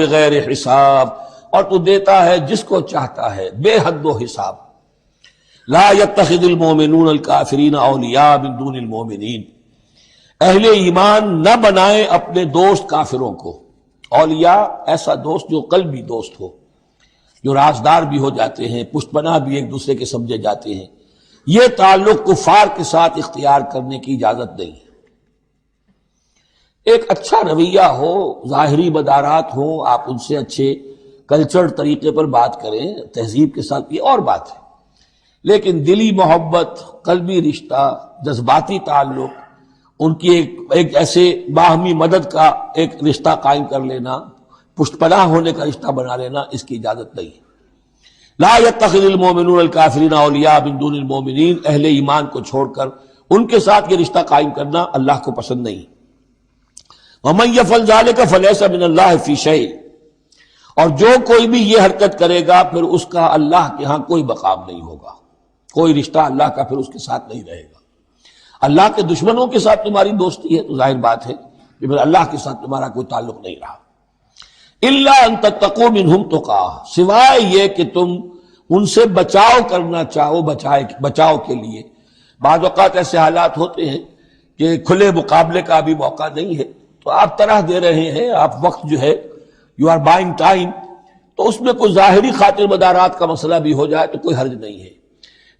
بغیر حساب، اور تو دیتا ہے جس کو چاہتا ہے بے حد و حساب۔ لا يتخذ المؤمنون الکافرین اولیاء من دون المؤمنین، اہل ایمان نہ بنائیں اپنے دوست کافروں کو۔ اولیاء ایسا دوست جو قلبی دوست ہو، جو رازدار بھی ہو جاتے ہیں، پشت پناہ بھی ایک دوسرے کے سمجھے جاتے ہیں۔ یہ تعلق کفار کے ساتھ اختیار کرنے کی اجازت نہیں ہے۔ ایک اچھا رویہ ہو، ظاہری مدارات ہوں، آپ ان سے اچھے کلچرڈ طریقے پر بات کریں، تہذیب کے ساتھ، یہ اور بات ہے، لیکن دلی محبت، قلبی رشتہ، جذباتی تعلق، ان کی ایک ایسے باہمی مدد کا ایک رشتہ قائم کر لینا، پشت پناہ ہونے کا رشتہ بنا لینا، اس کی اجازت نہیں ہے۔ لا يتخذ المؤمنون الکافرین اولیاء من دون المؤمنین، اہل ایمان کو چھوڑ کر ان کے ساتھ یہ رشتہ قائم کرنا اللہ کو پسند نہیں۔ ومن يفعل ذلك فليس من اللہ فی شیء، اور جو کوئی بھی یہ حرکت کرے گا پھر اس کا اللہ کے ہاں کوئی مقام نہیں ہوگا، کوئی رشتہ اللہ کا پھر اس کے ساتھ نہیں رہے گا۔ اللہ کے دشمنوں کے ساتھ تمہاری دوستی ہے تو ظاہر بات ہے کہ پھر اللہ کے ساتھ تمہارا کوئی تعلق نہیں رہا۔ الا ان تتقوا منهم تقا، سوائے یہ کہ تم ان سے بچاؤ کرنا چاہو، بچاؤ کے لیے۔ بعض اوقات ایسے حالات ہوتے ہیں کہ کھلے مقابلے کا ابھی موقع نہیں ہے، تو آپ طرح دے رہے ہیں، آپ وقت جو ہے یو آر بائنگ ٹائم، تو اس میں کوئی ظاہری خاطر مدارات کا مسئلہ بھی ہو جائے تو کوئی حرج نہیں ہے،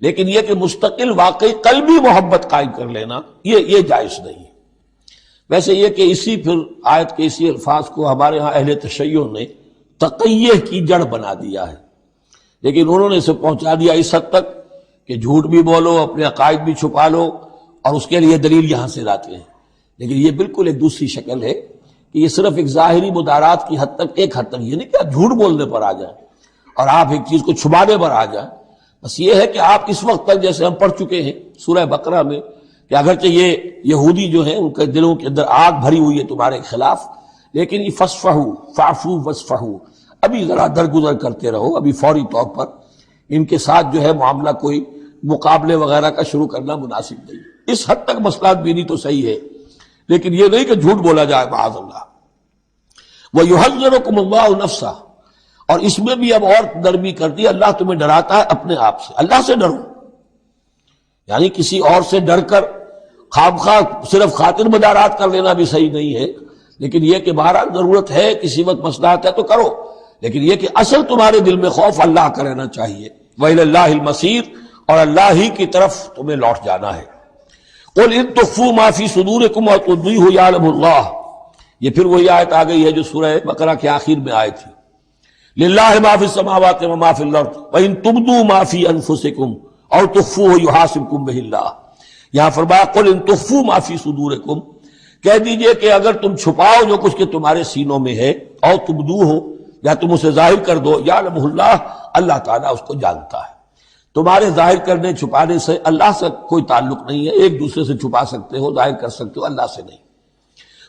لیکن یہ کہ مستقل واقعی قلبی محبت قائم کر لینا یہ جائز نہیں ہے۔ ویسے یہ کہ اسی پھر آیت کے اسی الفاظ کو ہمارے ہاں اہل تشیع نے تقیہ کی جڑ بنا دیا ہے، لیکن انہوں نے اسے پہنچا دیا اس حد تک کہ جھوٹ بھی بولو، اپنے عقائد بھی چھپا لو، اور اس کے لیے دلیل یہاں سے لاتے ہیں۔ لیکن یہ بالکل ایک دوسری شکل ہے کہ یہ صرف ایک ظاہری مدارات کی حد تک، ایک حد تک، یہ نہیں کہ آپ جھوٹ بولنے پر آ جائیں اور آپ ایک چیز کو چھپانے پر آ جائیں، بس یہ ہے کہ آپ اس وقت تک، جیسے ہم پڑھ چکے ہیں سورہ بقرہ میں، کہ اگرچہ یہ یہودی جو ہیں ان کے دلوں کے اندر آگ بھری ہوئی ہے تمہارے خلاف، لیکن یہ فصفحوا فاعفوا واصفحوا، ابھی ذرا درگزر کرتے رہو، ابھی فوری طور پر ان کے ساتھ جو ہے معاملہ کوئی مقابلے وغیرہ کا شروع کرنا مناسب نہیں۔ اس حد تک مسئلہ بینی تو صحیح ہے، لیکن یہ نہیں کہ جھوٹ بولا جائے معاذ اللہ۔ وَيُحَذِّرُكُمُ اللَّهُ نَفْسَهُ، اور اس میں بھی اب اور نرمی کر دی، اللہ تمہیں ڈراتا ہے اپنے آپ سے، اللہ سے ڈرو، یعنی کسی اور سے ڈر کر خواہ صرف خاطر مدارات کر لینا بھی صحیح نہیں ہے، لیکن یہ کہ بہرحال ضرورت ہے، کسی وقت مصلحت ہے تو کرو، لیکن یہ کہ اصل تمہارے دل میں خوف اللہ کا رہنا چاہیے۔ وَإِلَى اللَّهِ الْمَصِيرُ، اور اللہ ہی کی طرف تمہیں لوٹ جانا ہے۔ قُلْ إِن تُخْفُوا مَا فِي صُدُورِكُمْ وَتُبْدُوهُ يَعْلَمُ اللَّهُ، یہ پھر وہی آیت آ گئی ہے جو سورہ بقرہ کے آخر میں آئی تھی، لِلَّهِ مَا فِي السَّمَاوَاتِ وَمَا فِي الْأَرْضِ وَإِن تُبْدُوا مَا فِي أَنفُسِكُمْ أَوْ تُخْفُوهُ يُحَاسِبْكُم بِهِ اللَّهُ، یہاں فرمایا قُلْ إِن تُخْفُوا مَا فِي صُدُورِكُمْ، کہہ دیجئے کہ اگر تم چھپاؤ جو کچھ کہ تمہارے سینوں میں ہے، اور تبدوہ، یا تم اسے ظاہر کر دو، یعلمہ اللہ، اللہ تعالیٰ اس کو جانتا ہے۔ تمہارے ظاہر کرنے چھپانے سے اللہ سے کوئی تعلق نہیں ہے، ایک دوسرے سے چھپا سکتے ہو، ظاہر کر سکتے ہو، اللہ سے نہیں۔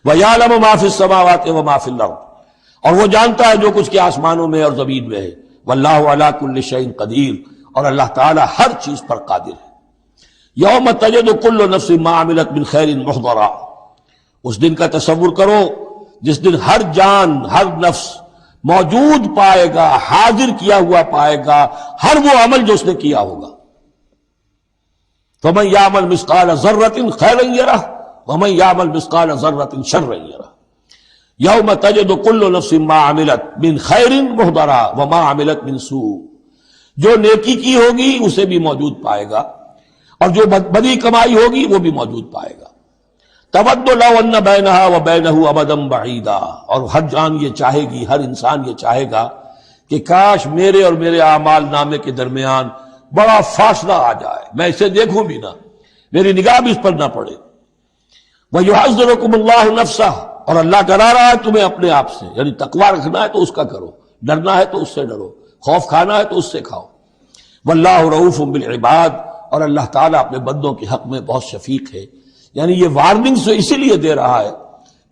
وَيَعْلَمُ مَا فِي السَّمَاوَاتِ وَمَا فِي الْأَرْضِ، اور وہ جانتا ہے جو کچھ کے آسمانوں میں اور زمین میں ہے۔ وَاللَّهُ عَلَىٰ كُلِّ شَيْءٍ قَدِيرٌ، اور اللہ تعالیٰ ہر چیز پر قادر ہے۔ يَوْمَ تَجِدُ كُلُّ نَفْسٍ مَّا عَمِلَتْ مِنْ خَيْرٍ مُحْضَرًا، اس دن کا تصور کرو جس دن ہر جان، ہر نفس موجود پائے گا، حاضر کیا ہوا پائے گا ہر وہ عمل جو اس نے کیا ہوگا۔ فَمَن يَعْمَلْ مِثْقَالَ ذَرَّةٍ خَيْرًا يَرَهُ وَمَن يَعْمَلْ مِثْقَالَ ذَرَّةٍ شَرًّا يَرَهُ يَوْمَ تَجِدُ كُلُّ نَفْسٍ مَّا عَمِلَتْ مِنْ خَيْرٍ مُحْضَرًا وَمَا عَمِلَتْ مِنْ سُوءٍ، جو نیکی کی ہوگی اسے بھی موجود پائے گا، اور جو بدی کمائی ہوگی وہ بھی موجود پائے گا۔ تود لو ان بینہا وبینہ امدا بعیدا، اور ہر جان یہ چاہے گی، ہر انسان یہ چاہے گا کہ کاش میرے اور میرے اعمال نامے کے درمیان بڑا فاصلہ آ جائے، میں اسے دیکھوں بھی نہ، میری نگاہ بھی اس پر نہ پڑے۔ وَيُحَذِّرُكُمُ اللَّهُ نَفْسَهُ، اور اللہ ڈرا رہا ہے تمہیں اپنے آپ سے، یعنی تقویٰ رکھنا ہے تو اس کا کرو، ڈرنا ہے تو اس سے ڈرو، خوف کھانا ہے تو اس سے کھاؤ۔ وَاللَّهُ رَءُوفٌ بِالْعِبَادِ، اور اللہ تعالیٰ اپنے بندوں کے حق میں بہت شفیق ہے، یعنی یہ وارننگ سے اسی لیے دے رہا ہے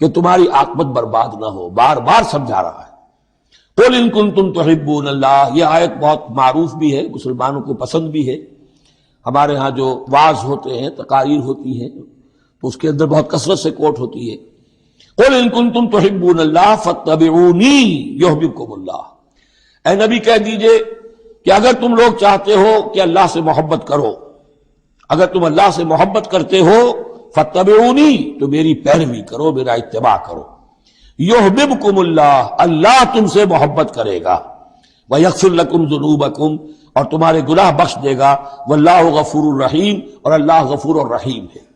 کہ تمہاری عاقبت برباد نہ ہو، بار بار سمجھا رہا ہے۔ قُلْ إِن كُنتُمْ تُحِبُّونَ اللَّهَ، یہ آیت بہت معروف بھی ہے، مسلمانوں کو پسند بھی ہے، ہمارے ہاں جو وعظ ہوتے ہیں، تقاریر ہوتی ہیں، تو اس کے اندر بہت کثرت سے کوٹ ہوتی ہے۔ قل ان کنتم تحبون اللہ فاتبعونی یحببکم اللہ، اے نبی کہہ دیجئے کہ اگر تم لوگ چاہتے ہو کہ اللہ سے محبت کرو، اگر تم اللہ سے محبت کرتے ہو فاتبعونی تو میری پیروی کرو، میرا اتباع کرو، یحببکم اللہ، اللہ تم سے محبت کرے گا، ویغفر لکم ذنوبکم، اور تمہارے گناہ بخش دے گا، واللہ غفور الرحیم، اور اللہ غفور الرحیم ہے۔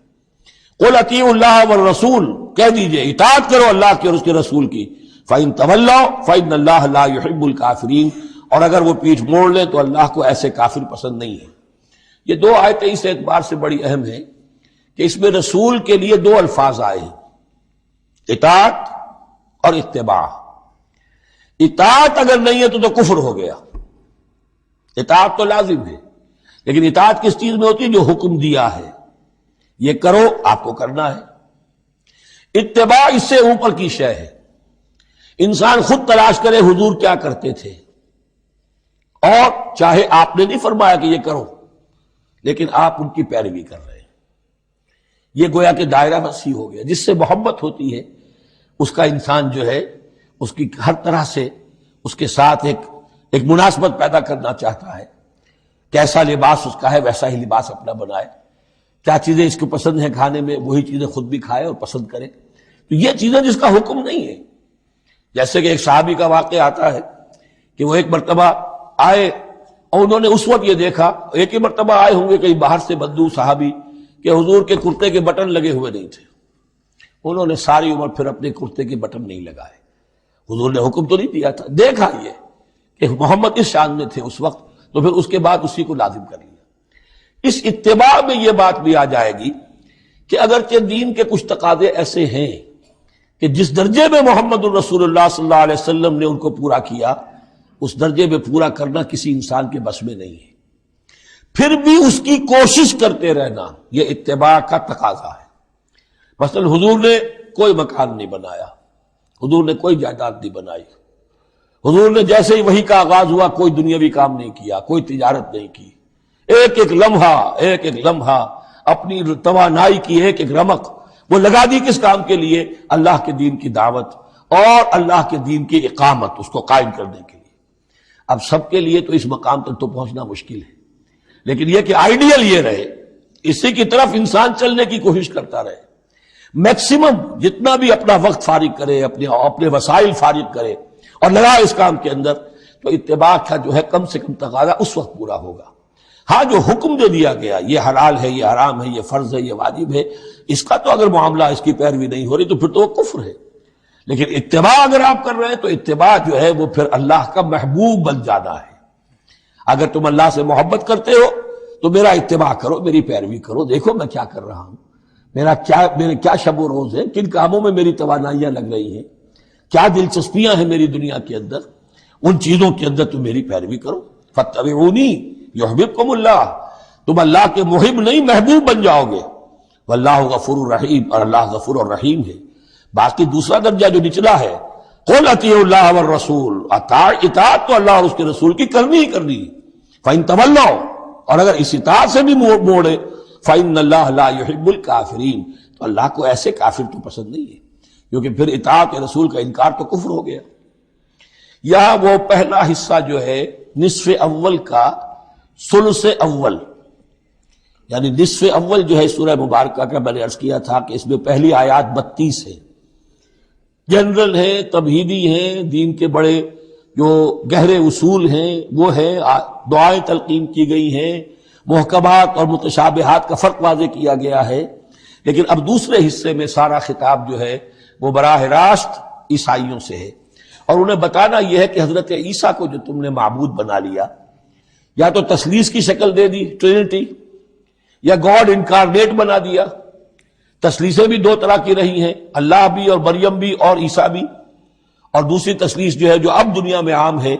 قل اطیعوا اللہ والرسول، کہہ دیجئے اطاعت کرو اللہ کی اور اس کے رسول کی، فإن تولوا فإن اللہ لا يحب الکافرین، اور اگر وہ پیٹھ موڑ لیں تو اللہ کو ایسے کافر پسند نہیں ہے۔ یہ دو آیتیں اس اعتبار سے بڑی اہم ہیں کہ اس میں رسول کے لیے دو الفاظ آئے ہیں، اطاعت اور اتباع۔ اطاعت اگر نہیں ہے تو کفر ہو گیا، اطاعت تو لازم ہے، لیکن اطاعت کس چیز میں ہوتی ہے؟ جو حکم دیا ہے یہ کرو، آپ کو کرنا ہے۔ اتباع اس سے اوپر کی شے ہے، انسان خود تلاش کرے حضور کیا کرتے تھے، اور چاہے آپ نے نہیں فرمایا کہ یہ کرو لیکن آپ ان کی پیروی کر رہے ہیں، یہ گویا کہ دائرہ وسیع ہو گیا۔ جس سے محبت ہوتی ہے اس کا انسان جو ہے اس کی ہر طرح سے اس کے ساتھ ایک مناسبت پیدا کرنا چاہتا ہے، کیسا لباس اس کا ہے ویسا ہی لباس اپنا بنائے، کیا چیزیں اس کو پسند ہیں کھانے میں وہی چیزیں خود بھی کھائے اور پسند کرے۔ تو یہ چیزیں جس کا حکم نہیں ہے، جیسے کہ ایک صحابی کا واقعہ آتا ہے کہ وہ ایک مرتبہ آئے اور انہوں نے اس وقت یہ دیکھا، ایک ہی مرتبہ آئے ہوں گے کہیں باہر سے بدو صحابی، کہ حضور کے کرتے کے بٹن لگے ہوئے نہیں تھے۔ انہوں نے ساری عمر پھر اپنے کرتے کے بٹن نہیں لگائے، حضور نے حکم تو نہیں دیا تھا، دیکھا یہ کہ محمد اس شان میں تھے اس وقت، تو پھر اس کے بعد اسی کو لازم کر لیا۔ اس اتباع میں یہ بات بھی آ جائے گی کہ اگرچہ دین کے کچھ تقاضے ایسے ہیں کہ جس درجے میں محمد الرسول اللہ صلی اللہ علیہ وسلم نے ان کو پورا کیا، اس درجے میں پورا کرنا کسی انسان کے بس میں نہیں ہے، پھر بھی اس کی کوشش کرتے رہنا یہ اتباع کا تقاضا ہے۔ مثلا حضور نے کوئی مکان نہیں بنایا، حضور نے کوئی جائیداد نہیں بنائی، حضور نے جیسے ہی وحی کا آغاز ہوا کوئی دنیاوی کام نہیں کیا، کوئی تجارت نہیں کی، ایک ایک لمحہ اپنی توانائی کی ایک رمق وہ لگا دی کس کام کے لیے؟ اللہ کے دین کی دعوت اور اللہ کے دین کی اقامت، اس کو قائم کرنے کے لیے۔ اب سب کے لیے تو اس مقام تک تو پہنچنا مشکل ہے، لیکن یہ کہ آئیڈیل یہ رہے، اسی کی طرف انسان چلنے کی کوشش کرتا رہے، میکسیمم جتنا بھی اپنا وقت فارغ کرے، اپنے وسائل فارغ کرے اور لگا اس کام کے اندر، تو اتباع کا جو ہے کم سے کم تقاضا اس وقت پورا ہوگا۔ ہاں جو حکم جو دیا گیا، یہ حلال ہے، یہ حرام ہے، یہ فرض ہے، یہ واجب ہے، اس کا تو اگر معاملہ اس کی پیروی نہیں ہو رہی تو پھر تو وہ کفر ہے۔ لیکن اتباع اگر آپ کر رہے ہیں تو اتباع جو ہے وہ پھر اللہ کا محبوب بن جانا ہے۔ اگر تم اللہ سے محبت کرتے ہو تو میرا اتباع کرو، میری پیروی کرو، دیکھو میں کیا کر رہا ہوں، میرے کیا شب و روز ہے، کن کاموں میں میری توانائیاں لگ رہی ہیں، کیا دلچسپیاں ہیں میری دنیا کے اندر، ان چیزوں کے اندر تم میری پیروی کرو۔ فاتبعونی یحببکم اللہ، تم اللہ کے محب نہیں محبوب بن جاؤ گے، واللہ غفور الرحیم، اور اللہ غفور الرحیم ہے۔ باقی دوسرا درجہ جو نچلا ہے، قل اطیعوا اللہ والرسول، اطاعت تو اللہ اور اس کے رسول کی کرنی ہی کرنی، فإن تولوا، اور اگر اس اطاعت سے بھی موڑے، فإن اللہ لا يحب الکافرین، تو اللہ کو ایسے کافر تو پسند نہیں ہے، کیونکہ پھر اطاعت رسول کا انکار تو کفر ہو گیا۔ یہاں وہ پہلا حصہ جو ہے نصف اول کا ثلث اول، یعنی نصف اول جو ہے سورہ مبارکہ کا، میں نے عرض کیا تھا کہ اس میں پہلی آیات 32 ہے، جنرل ہیں، تمہیدی ہیں، دین کے بڑے جو گہرے اصول ہیں وہ ہیں، دعائیں تلقین کی گئی ہیں، محکمات اور متشابہات کا فرق واضح کیا گیا ہے۔ لیکن اب دوسرے حصے میں سارا خطاب جو ہے وہ براہ راست عیسائیوں سے ہے، اور انہیں بتانا یہ ہے کہ حضرت عیسیٰ کو جو تم نے معبود بنا لیا، یا تو تثلیث کی شکل دے دی ٹرینٹی، یا گاڈ انکارنیٹ بنا دیا۔ تثلیثیں بھی دو طرح کی رہی ہیں، اللہ بھی اور مریم بھی اور عیسیٰ بھی، اور دوسری تثلیث جو ہے جو اب دنیا میں عام ہے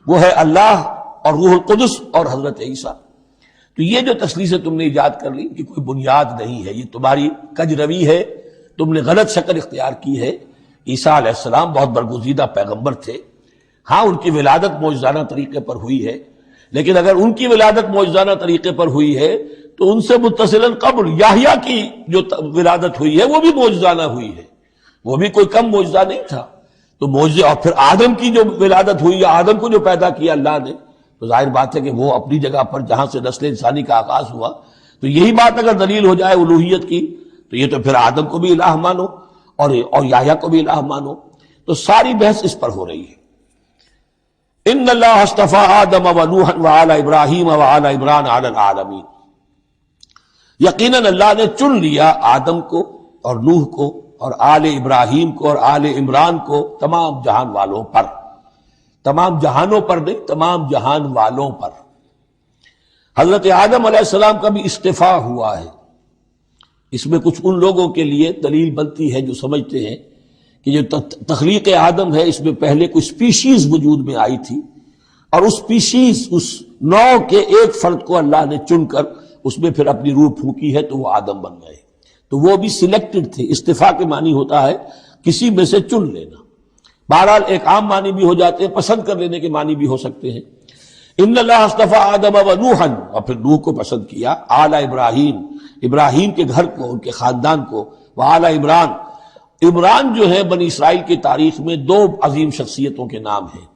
وہ ہے اللہ اور روح القدس اور حضرت عیسیٰ۔ تو یہ جو تثلیثیں تم نے ایجاد کر لی کہ کوئی بنیاد نہیں ہے، یہ تمہاری کج روی ہے، تم نے غلط شکل اختیار کی ہے۔ عیسیٰ علیہ السلام بہت برگزیدہ پیغمبر تھے، ہاں ان کی ولادت معجزانہ طریقے پر ہوئی ہے، لیکن اگر ان کی ولادت معجزانہ طریقے پر ہوئی ہے تو ان سے متصلاً قبل یحییٰ کی جو ولادت ہوئی ہے وہ بھی معجزانہ ہوئی ہے۔ وہ بھی کوئی کم معجزہ نہیں تھا. تو معجزے، اور پھر آدم کی جو ولادت ہوئی یا آدم کو جو پیدا کیا اللہ نے، تو ظاہر بات ہے کہ وہ اپنی جگہ پر جہاں سے نسل انسانی کا آغاز ہوا، تو یہی بات اگر دلیل ہو جائے الوہیت کی، تو یہ تو پھر آدم کو بھی الہ مانو اور یحییٰ کو بھی الہ مانو. تو ساری بحث اس پر ہو رہی ہے. ان اللہ اصطفیٰ آدم و نوحا وآل ابراہیم وآل عمران علی العالمین. یقیناً اللہ نے چن لیا آدم کو اور نوح کو اور آل ابراہیم کو اور آل عمران کو تمام جہان والوں پر. تمام جہانوں پر نہیں، تمام جہان والوں پر. حضرت آدم علیہ السلام کا بھی استفاء ہوا ہے. اس میں کچھ ان لوگوں کے لیے دلیل بنتی ہے جو سمجھتے ہیں کہ جو تخلیق آدم ہے اس میں پہلے کوئی سپیشیز وجود میں آئی تھی، اور اس سپیشیز، اس نوع کے ایک فرد کو اللہ نے چن کر اس میں پھر اپنی روح پھونکی ہے تو وہ آدم بن گئے. تو وہ بھی سلیکٹڈ تھے. استفاء کے معنی ہوتا ہے کسی میں سے چن لینا. بہرحال ایک عام معنی بھی ہو جاتے ہیں، پسند کر لینے کے معنی بھی ہو سکتے ہیں. ان اللہ اصطفیٰ آدم و نوحا، اور پھر نوح کو پسند کیا، آل ابراہیم، ابراہیم کے گھر کو، ان کے خاندان کو، وآل عمران. عمران جو ہے بنی اسرائیل کی تاریخ میں دو عظیم شخصیتوں کے نام ہیں.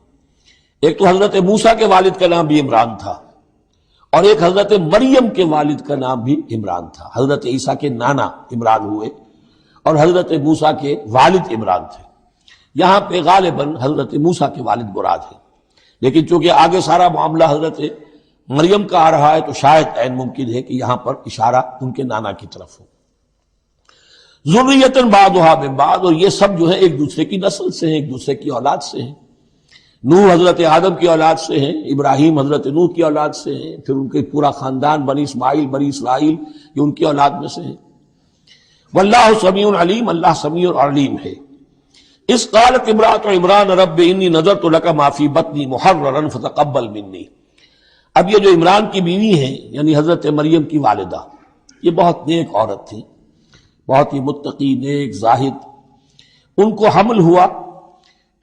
ایک تو حضرت موسیٰ کے والد کا نام بھی عمران تھا، اور ایک حضرت مریم کے والد کا نام بھی عمران تھا. حضرت عیسیٰ کے نانا عمران ہوئے اور حضرت موسیٰ کے والد عمران تھے. یہاں پہ غالباً حضرت موسیٰ کے والد مراد ہیں، لیکن چونکہ آگے سارا معاملہ حضرت مریم کا آ رہا ہے تو شاید عین ممکن ہے کہ یہاں پر اشارہ ان کے نانا کی طرف ہو. ذریۃ بعضھا من بعض، اور یہ سب جو ہے ایک دوسرے کی نسل سے ہیں، ایک دوسرے کی اولاد سے ہیں. نوح حضرت آدم کی اولاد سے ہیں، ابراہیم حضرت نوح کی اولاد سے ہیں، پھر ان کے پورا خاندان بنی اسماعیل بنی اسرائیل یہ ان کی اولاد میں سے ہیں. واللہ سمیع علیم، اللہ سمیع اور علیم ہے. اس قالت امرأۃ عمران رب انی نذرت لک ما فی بطنی محررا فتقبل منی. اب یہ جو عمران کی بیوی ہیں یعنی حضرت مریم کی والدہ، یہ بہت نیک عورت تھی، بہت ہی متقی، نیک، زاہد. ان کو حمل ہوا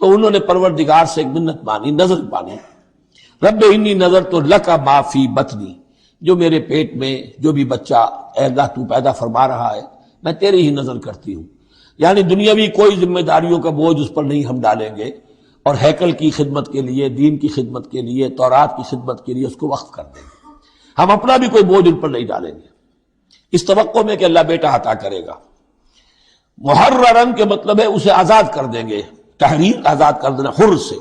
تو انہوں نے پروردگار سے ایک منت مانی، نظر مانی. رب انی نذرت لک ما فی بطنی، جو میرے پیٹ میں جو بھی بچہ اے اللہ تو پیدا فرما رہا ہے میں تیری ہی نظر کرتی ہوں. یعنی دنیاوی کوئی ذمہ داریوں کا بوجھ اس پر نہیں ہم ڈالیں گے، اور ہیکل کی خدمت کے لیے، دین کی خدمت کے لیے، تورات کی خدمت کے لیے اس کو وقف کر دیں گے. ہم اپنا بھی کوئی بوجھ ان پر نہیں ڈالیں گے اس توقع میں کہ اللہ بیٹا عطا کرے گا. محررن کے مطلب ہے اسے آزاد کر دیں گے، تحریر آزاد کر دینا، حر سے،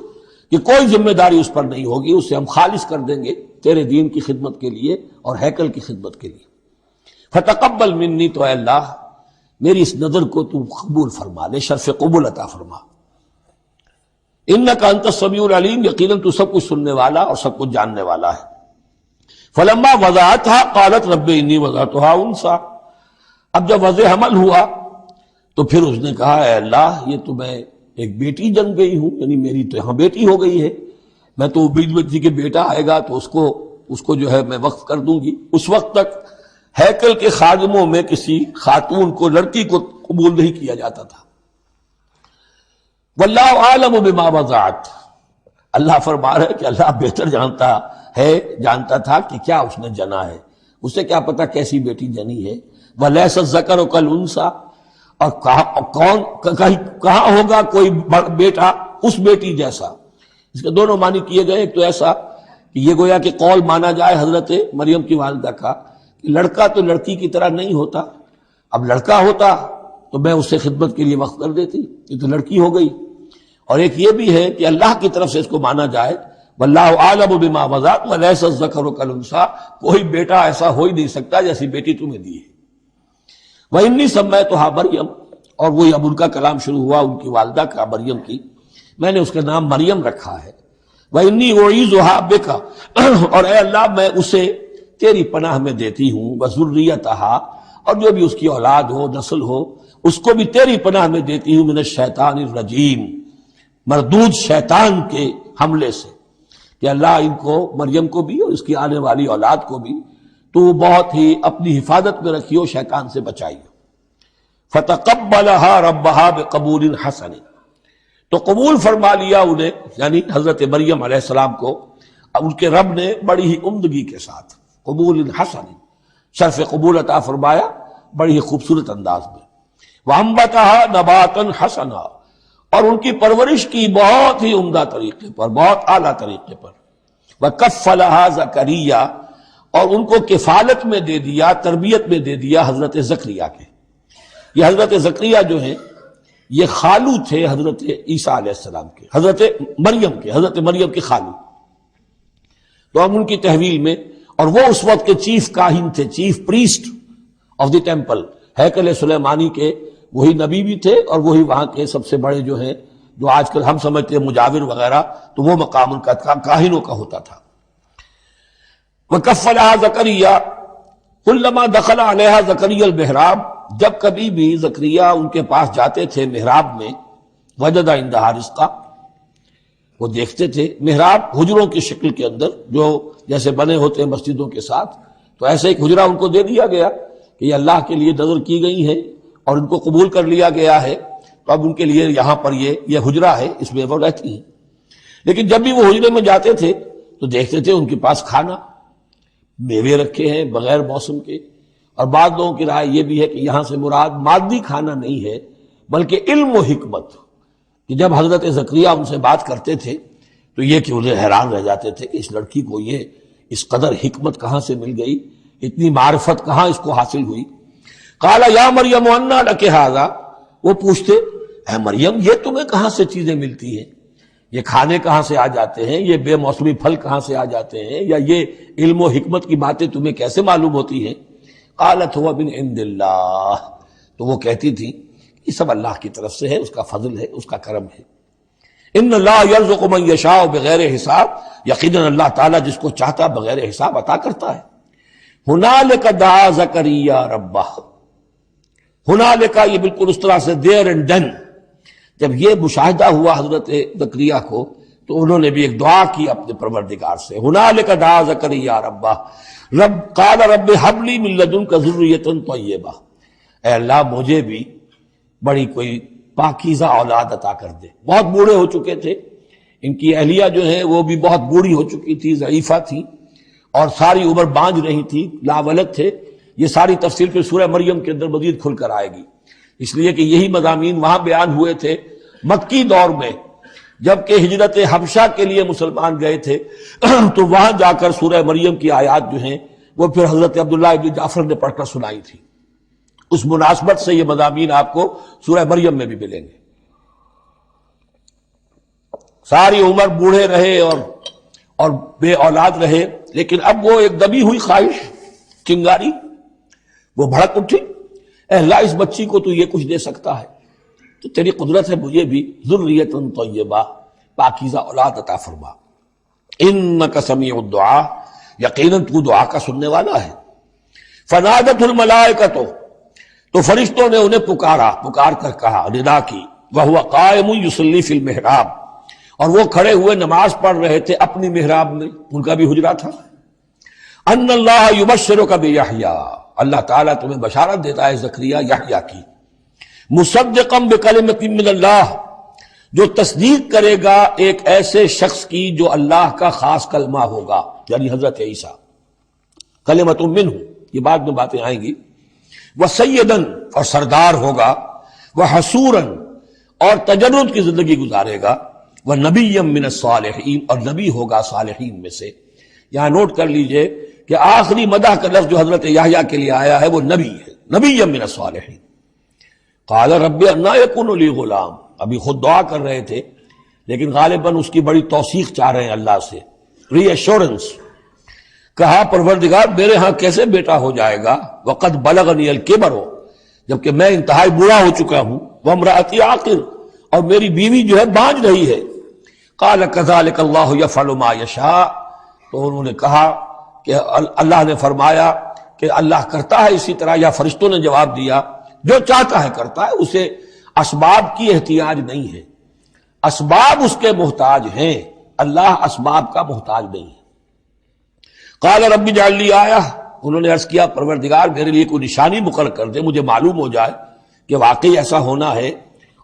کہ کوئی ذمہ داری اس پر نہیں ہوگی، اسے ہم خالص کر دیں گے تیرے دین کی خدمت کے لیے اور ہیکل کی خدمت کے لیے. فتقبل منی، تو اے اللہ میری اس نظر کو تو قبول فرما لے، شرف قبول عطا فرما. انک انت السمیع العلیم، یقیناً تو سب کچھ سننے والا اور سب کچھ جاننے والا ہے. فلما وضعتها قالت رب انی وضعتها انثی، اب جب وضع حمل ہوا تو پھر اس نے کہا اے اللہ یہ تو میں ایک بیٹی جن گئی ہوں، یعنی میری تو یہاں بیٹی ہو گئی ہے. میں تو امید میں تھی کہ بیٹا آئے گا تو اس کو جو ہے میں وقف کر دوں گی. اس وقت تک ہیکل کے خادموں میں کسی خاتون کو، لڑکی کو قبول نہیں کیا جاتا تھا. واللہ عالم بما وضعت، اللہ فرما رہا ہے کہ اللہ بہتر جانتا تھا کہ کیا اس نے جنا ہے. اسے کیا پتا کیسی بیٹی جنی ہے. ولیس الذکر کالانثی، اور کہاں ہوگا کوئی بیٹا اس بیٹی جیسا. اس کے دونوں معنی کیے گئے. ایک تو ایسا کہ یہ گویا کہ قول مانا جائے حضرت مریم کی والدہ کا کہ لڑکا تو لڑکی کی طرح نہیں ہوتا، اب لڑکا ہوتا تو میں اسے خدمت کے لیے وقف کر دیتی، یہ تو لڑکی ہو گئی. اور ایک یہ بھی ہے کہ اللہ کی طرف سے اس کو مانا جائے واللہ عالم بما وضعت ولیس الذکر کالانثی، کوئی بیٹا ایسا ہو ہی نہیں سکتا جیسی بیٹی تمہیں دی ہے. وَإِنِّي سَمَّيْتُهَا مریم، اور وہی اب ان کا کلام شروع ہوا ان کی والدہ کا مریم کی، میں نے اس کا نام مریم رکھا ہے. وَإِنِّي أُعِيذُهَا بِكَ، اور اے اللہ میں اسے تیری پناہ میں دیتی ہوں. وَذُرِّيَّتَهَا، اور جو بھی اس کی اولاد ہو، نسل ہو، اس کو بھی تیری پناہ میں دیتی ہوں. مِنَ الشَّيْطَانِ الرَّجِيمِ، مردود شیطان کے حملے سے، کہ اللہ ان کو، مریم کو بھی اور اس کی آنے والی اولاد کو بھی تو بہت ہی اپنی حفاظت میں رکھیو، شیطان سے بچائیو. فتقبلها ربها بقبول حسن، تو قبول فرما لیا انہیں، یعنی حضرت مریم علیہ السلام کو ان کے رب نے بڑی ہی عمدگی کے ساتھ قبول حسن، شرف قبول عطا فرمایا بڑی ہی خوبصورت انداز میں. وَأَنبَتَهَا نَبَاتًا حَسَنًا، اور ان کی پرورش کی بہت ہی عمدہ طریقے پر، بہت اعلیٰ طریقے پر. وَكَفَّلَهَا زَكَرِيَّا، اور ان کو کفالت میں دے دیا، تربیت میں دے دیا حضرت زکریا کے. یہ حضرت زکریا جو ہیں یہ خالو تھے حضرت عیسیٰ علیہ السلام کے، حضرت مریم کے خالو. تو ہم ان کی تحویل میں، اور وہ اس وقت کے چیف کاہن تھے، chief priest of the temple, ہیکل سلیمانی کے وہی نبی بھی تھے، اور وہی وہاں کے سب سے بڑے جو ہیں، جو آج کل ہم سمجھتے ہیں مجاور وغیرہ، تو وہ مقام ان کا کاہنوں کا ہوتا تھا. وَكَفَّلَهَا زَكَرِيَّا كُلَّمَا دَخَلَ عَلَيْهَا زَكَرِيَّا الْمِحْرَابَ، جب کبھی بھی زکریا ان کے پاس جاتے تھے محراب میں، وجد عندها رزقا، وہ دیکھتے تھے محراب حجروں کی شکل کے اندر جو جیسے بنے ہوتے ہیں مسجدوں کے ساتھ، تو ایسے ایک حجرہ ان کو دے دیا گیا کہ یہ اللہ کے لیے نذر کی گئی ہے اور ان کو قبول کر لیا گیا ہے، تو اب ان کے لیے یہاں پر یہ حجرہ ہے، اس میں وہ رہتی ہیں. لیکن جب بھی وہ حجرے میں جاتے تھے تو دیکھتے تھے ان کے پاس کھانا، میوے رکھے ہیں بغیر موسم کے. اور بعض لوگوں کی رائے یہ بھی ہے کہ یہاں سے مراد مادی کھانا نہیں ہے بلکہ علم و حکمت، کہ جب حضرت زکریا ان سے بات کرتے تھے تو یہ کہ انہیں حیران رہ جاتے تھے کہ اس لڑکی کو یہ اس قدر حکمت کہاں سے مل گئی، اتنی معرفت کہاں اس کو حاصل ہوئی. قال یا مریم انا لک ھذا، وہ پوچھتے اے مریم یہ تمہیں کہاں سے چیزیں ملتی ہیں، یہ کھانے کہاں سے آ جاتے ہیں، یہ بے موسمی پھل کہاں سے آ جاتے ہیں، یا یہ علم و حکمت کی باتیں تمہیں کیسے معلوم ہوتی ہیں. قالت هو من عند اللہ، تو وہ کہتی تھی یہ سب اللہ کی طرف سے ہے، اس کا فضل ہے، اس کا کرم ہے. ان اللہ یرزق من یشاء بغیر حساب، یقیناً اللہ تعالیٰ جس کو چاہتا بغیر حساب عطا کرتا ہے. ہنالک دعا زکریا ربہ، ہنالک یہ بالکل اس طرح سے دیر اینڈ دین، جب یہ مشاہدہ ہوا حضرت زکریا کو تو انہوں نے بھی ایک دعا کی اپنے پروردگار سے. ہنالک دعا زکریا ربہ رب قال رب هب لي من لدنك ذرية طيبة، اے اللہ مجھے بھی بڑی کوئی پاکیزہ اولاد عطا کر دے. بہت بوڑھے ہو چکے تھے، ان کی اہلیہ جو ہے وہ بھی بہت بوڑھی ہو چکی تھی، ضعیفہ تھی، اور ساری عمر بانجھ رہی تھی، لاولد تھے. یہ ساری تفصیل پھر سورہ مریم کے اندر مزید کھل کر آئے گی، اس لیے کہ یہی مضامین وہاں بیان ہوئے تھے مکی دور میں. جبکہ ہجرت حبشہ کے لیے مسلمان گئے تھے تو وہاں جا کر سورہ مریم کی آیات جو ہیں وہ پھر حضرت عبداللہ ابن جعفر نے پڑھ کر سنائی تھی. اس مناسبت سے یہ مضامین آپ کو سورہ مریم میں بھی ملیں گے. ساری عمر بوڑھے رہے اور بے اولاد رہے، لیکن اب وہ ایک دبی ہوئی خواہش، چنگاری، وہ بھڑک اٹھی، اے اللہ اس بچی کو تو یہ کچھ دے سکتا ہے تو تیری قدرت ہے مجھے بھی ذریۃ طیبہ، پاکیزہ اولاد عطا فرما. انک سمیع الدعاء، یقیناً تو دعا کا سننے والا ہے. فنادت الملائکۃ، تو فرشتوں نے انہیں پکار کر کہا، ندا کی. وہو قائم یصلی فی المحراب، اور وہ کھڑے ہوئے نماز پڑھ رہے تھے اپنی محراب میں، ان کا بھی حجرہ تھا. ان اللہ یبشرک بیحییٰ، اللہ تعالیٰ تمہیں بشارت دیتا ہے زکریا یحییٰ کی. مصدقا بکلمۃ من اللہ، جو تصدیق کرے گا ایک ایسے شخص کی جو اللہ کا خاص کلمہ ہوگا، یعنی حضرت عیسیٰ. کلمۃ منہ، یہ بعد میں باتیں آئیں گی. وسیداً، اور سردار ہوگا. وحصوراً، اور تجرد کی زندگی گزارے گا. ونبیا من الصالحین، اور نبی ہوگا صالحین میں سے. یہاں نوٹ کر لیجئے کہ آخری مدح کا لفظ جو حضرت یحییٰ کے لیے آیا ہے وہ نبی ہے، نبیا من الصالحین. قال رب انا یکون لی غلام، ابھی خود دعا کر رہے تھے لیکن غالباً اس کی بڑی توثیق چاہ رہے ہیں اللہ سے، ری ایشورنس. کہا پروردگار میرے ہاں کیسے بیٹا ہو جائے گا، وقد بلغنی الکبر، جبکہ میں انتہائی بوڑھا ہو چکا ہوں. وامرأتی عاقر، اور میری بیوی جو ہے بانجھ رہی ہے. قال کذلک اللہ یفعل ما یشاء، تو انہوں نے کہا کہ اللہ نے فرمایا کہ اللہ کرتا ہے اسی طرح، یا فرشتوں نے جواب دیا جو چاہتا ہے کرتا ہے، اسے اسباب کی احتیاج نہیں ہے. اسباب اس کے محتاج ہیں، اللہ اسباب کا محتاج نہیں ہے. قال رب اجعل لی آیہ، انہوں نے عرض کیا پروردگار میرے لیے کوئی نشانی مقرر کر دے، مجھے معلوم ہو جائے کہ واقعی ایسا ہونا ہے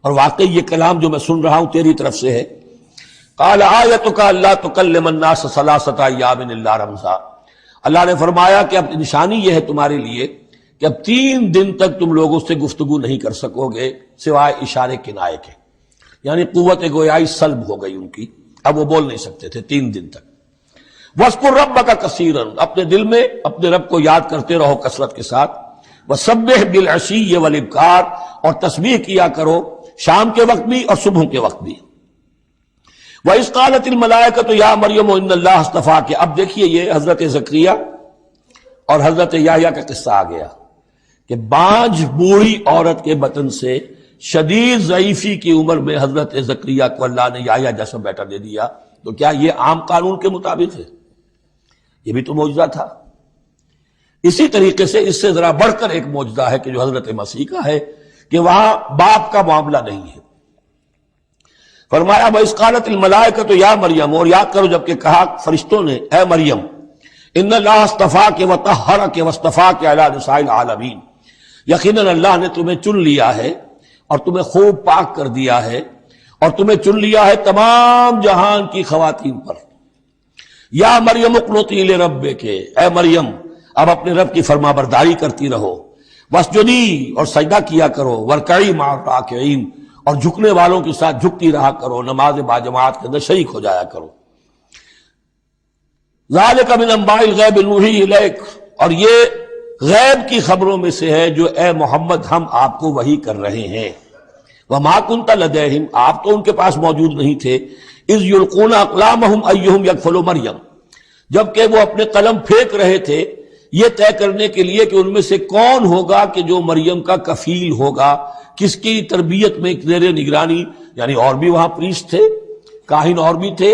اور واقعی یہ کلام جو میں سن رہا ہوں تیری طرف سے ہے. قال آیتک الا تکلم الناس ثلاثۃ ایام الا رمزا، اللہ نے فرمایا کہ اب نشانی یہ ہے تمہارے لیے کہ اب 3 دن تک تم لوگوں سے گفتگو نہیں کر سکو گے سوائے اشارے کنائے کے، یعنی قوت گویائی سلب ہو گئی ان کی، اب وہ بول نہیں سکتے تھے 3 دن تک۔ وَاذْكُرْ رَبَّكَ كَثِيرًا، اپنے دل میں اپنے رب کو یاد کرتے رہو کثرت کے ساتھ۔ وَسَبِّحْ بِالْعَشِيِّ وَالْإِبْكَارِ، اور تسبیح کیا کرو شام کے وقت بھی اور صبح کے وقت بھی۔ وَإِذْ قَالَتِ الْمَلَائِكَةُ يَا مَرْيَمُ إِنَّ اللَّهَ اصْطَفَاكِ، اب دیکھیے یہ حضرت زکریا اور حضرت یحییٰ کا قصہ آ گیا کہ بانجھ بوڑھی عورت کے بطن سے شدید ضعیفی کی عمر میں حضرت زکریا کو اللہ نے یحییٰ جیسا بیٹا دے دیا، تو کیا یہ عام قانون کے مطابق ہے؟ یہ بھی تو معجزہ تھا۔ اسی طریقے سے اس سے ذرا بڑھ کر ایک معجزہ ہے کہ جو حضرت مسیح کا ہے کہ وہاں باپ کا معاملہ نہیں ہے۔ فرمایا وَإِذْ قَالَتِ الْمَلَائِكَةُ يَا مَرْيَمُ، اور یاد کرو جب کہ کہا فرشتوں نے اے مریم، إِنَّ اللَّهَ اصْطَفَاكِ وَطَهَّرَكِ وَاصْطَفَاكِ عَلَى نِسَاءِ الْعَالَمِينَ، یقیناً اللہ نے تمہیں چن لیا ہے اور تمہیں خوب پاک کر دیا ہے اور تمہیں چن لیا ہے تمام جہان کی خواتین پر۔ یا مریم اقنتی لربک، اے مریم اب اپنے رب کی فرما برداری کرتی رہو، واسجدی، اور سجدہ کیا کرو، وارکعی مع الراکعین، اور جھکنے والوں کے ساتھ جھکتی رہا کرو، نماز باجماعت کے اندر شریک ہو جایا کرو۔ ذالک من انباء الغیب نوحی الیک، اور یہ غیب کی خبروں میں سے ہے جو اے محمد ہم آپ کو وحی کر رہے ہیں۔ وما کنت لدیہم، آپ تو ان کے پاس موجود نہیں تھے، اذ یلقون اقلامہم ایہم یکفل مریم، جبکہ وہ اپنے قلم پھینک رہے تھے یہ طے کرنے کے لیے کہ ان میں سے کون ہوگا کہ جو مریم کا کفیل ہوگا، کس کی تربیت میں زیر نگرانی، یعنی اور بھی وہاں پریسٹ تھے، کاہن اور بھی تھے،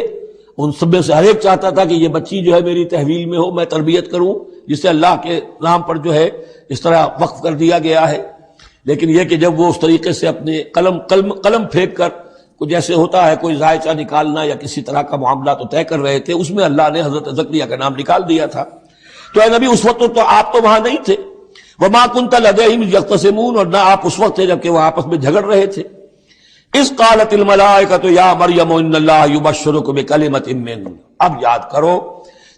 ان سب میں سے ہر ایک چاہتا تھا کہ یہ بچی جو ہے میری تحویل میں ہو، میں تربیت کروں، جسے اللہ کے نام پر جو ہے اس طرح وقف کر دیا گیا ہے۔ لیکن یہ کہ جب وہ اس طریقے سے اپنے قلم پھینک کر کچھ جیسے ہوتا ہے کوئی ذائچہ نکالنا یا کسی طرح کا معاملہ تو طے کر رہے تھے، اس میں اللہ نے حضرت زکریا کا نام نکال دیا تھا۔ تو اے نبی اس وقت تو آپ تو وہاں نہیں تھے، وما کنت لدیہم یختصمون، اور نہ آپ اس وقت تھے جبکہ وہ آپس میں جھگڑ رہے تھے۔ اذ قالت الملائکۃ یا مریم ان اللہ یبشرک بکلمۃ منہ، اب یاد کرو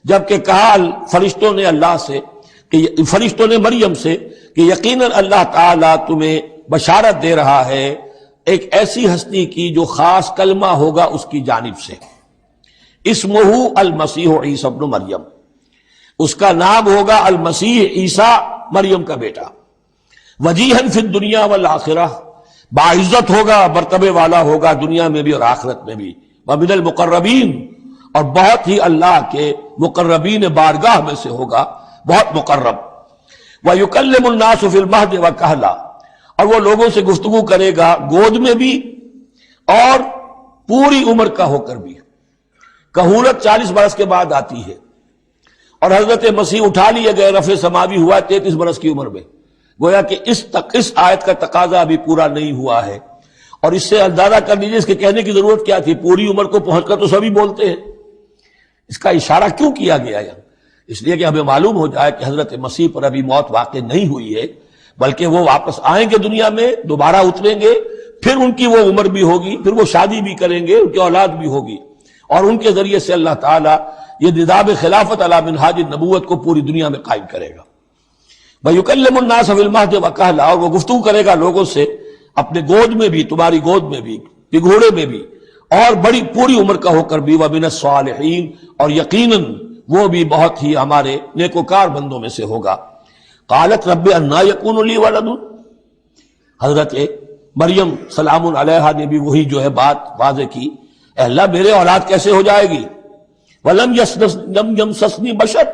جبکہ کہا فرشتوں نے اللہ سے، کہ فرشتوں نے مریم سے کہ یقیناً اللہ تعالیٰ تمہیں بشارت دے رہا ہے ایک ایسی ہستی کی جو خاص کلمہ ہوگا اس کی جانب سے، اسمہ المسیح عیسی ابن مریم، اس کا نام ہوگا المسیح عیسیٰ مریم کا بیٹا، وجیہا فی الدنیا والآخرہ، باعزت ہوگا، مرتبے والا ہوگا دنیا میں بھی اور آخرت میں بھی، ومن المقربین، اور بہت ہی اللہ کے مقربین بارگاہ میں سے ہوگا، بہت مقرب، وَيُكَلِّمُ النَّاسُ فِي الْمَهْدِ وَكَهْلًا، اور وہ لوگوں سے گفتگو کرے گا گود میں بھی اور پوری عمر کا ہو کر بھی۔ کہولت 40 برس کے بعد آتی ہے، اور حضرت مسیح اٹھا لیے گئے، رفع سماوی ہوا 33 برس کی عمر میں، گویا کہ اس آیت کا تقاضا ابھی پورا نہیں ہوا ہے، اور اس سے اندازہ کر لیجیے اس کے کہنے کی ضرورت کیا تھی، پوری عمر کو پہنچ کر تو سبھی بولتے ہیں، اس کا اشارہ کیوں کیا گیا یہاں؟ اس لیے کہ ہمیں معلوم ہو جائے کہ حضرت مسیح پر ابھی موت واقع نہیں ہوئی ہے، بلکہ وہ واپس آئیں گے دنیا میں، دوبارہ اتریں گے، پھر ان کی وہ عمر بھی ہوگی، پھر وہ شادی بھی کریں گے، ان کی اولاد بھی ہوگی، اور ان کے ذریعے سے اللہ تعالیٰ یہ نظام خلافت علی منہاج النبوت کو پوری دنیا میں قائم کرے گا۔ وَيُكَلِّمُ النَّاسَ فِي الْمَهْدِ وَكَهْلًا، اور وہ گفتگو کرے گا لوگوں سے اپنے گود میں بھی، تمہاری گود میں بھی، پگھوڑے میں بھی، اور بڑی پوری عمر کا ہو کر بھی، وَمِنَ الصَّالِحِينَ، اور یقیناً وہ بھی بہت ہی ہمارے نیکوکار بندوں میں سے ہوگا۔ قالت رب انا یکون لی ولد، حضرت مریم سلام علیہا نے بھی وہی جو ہے بات واضح کی، اے اللہ میرے اولاد کیسے ہو جائے گی، ولم یمسسنی بشر،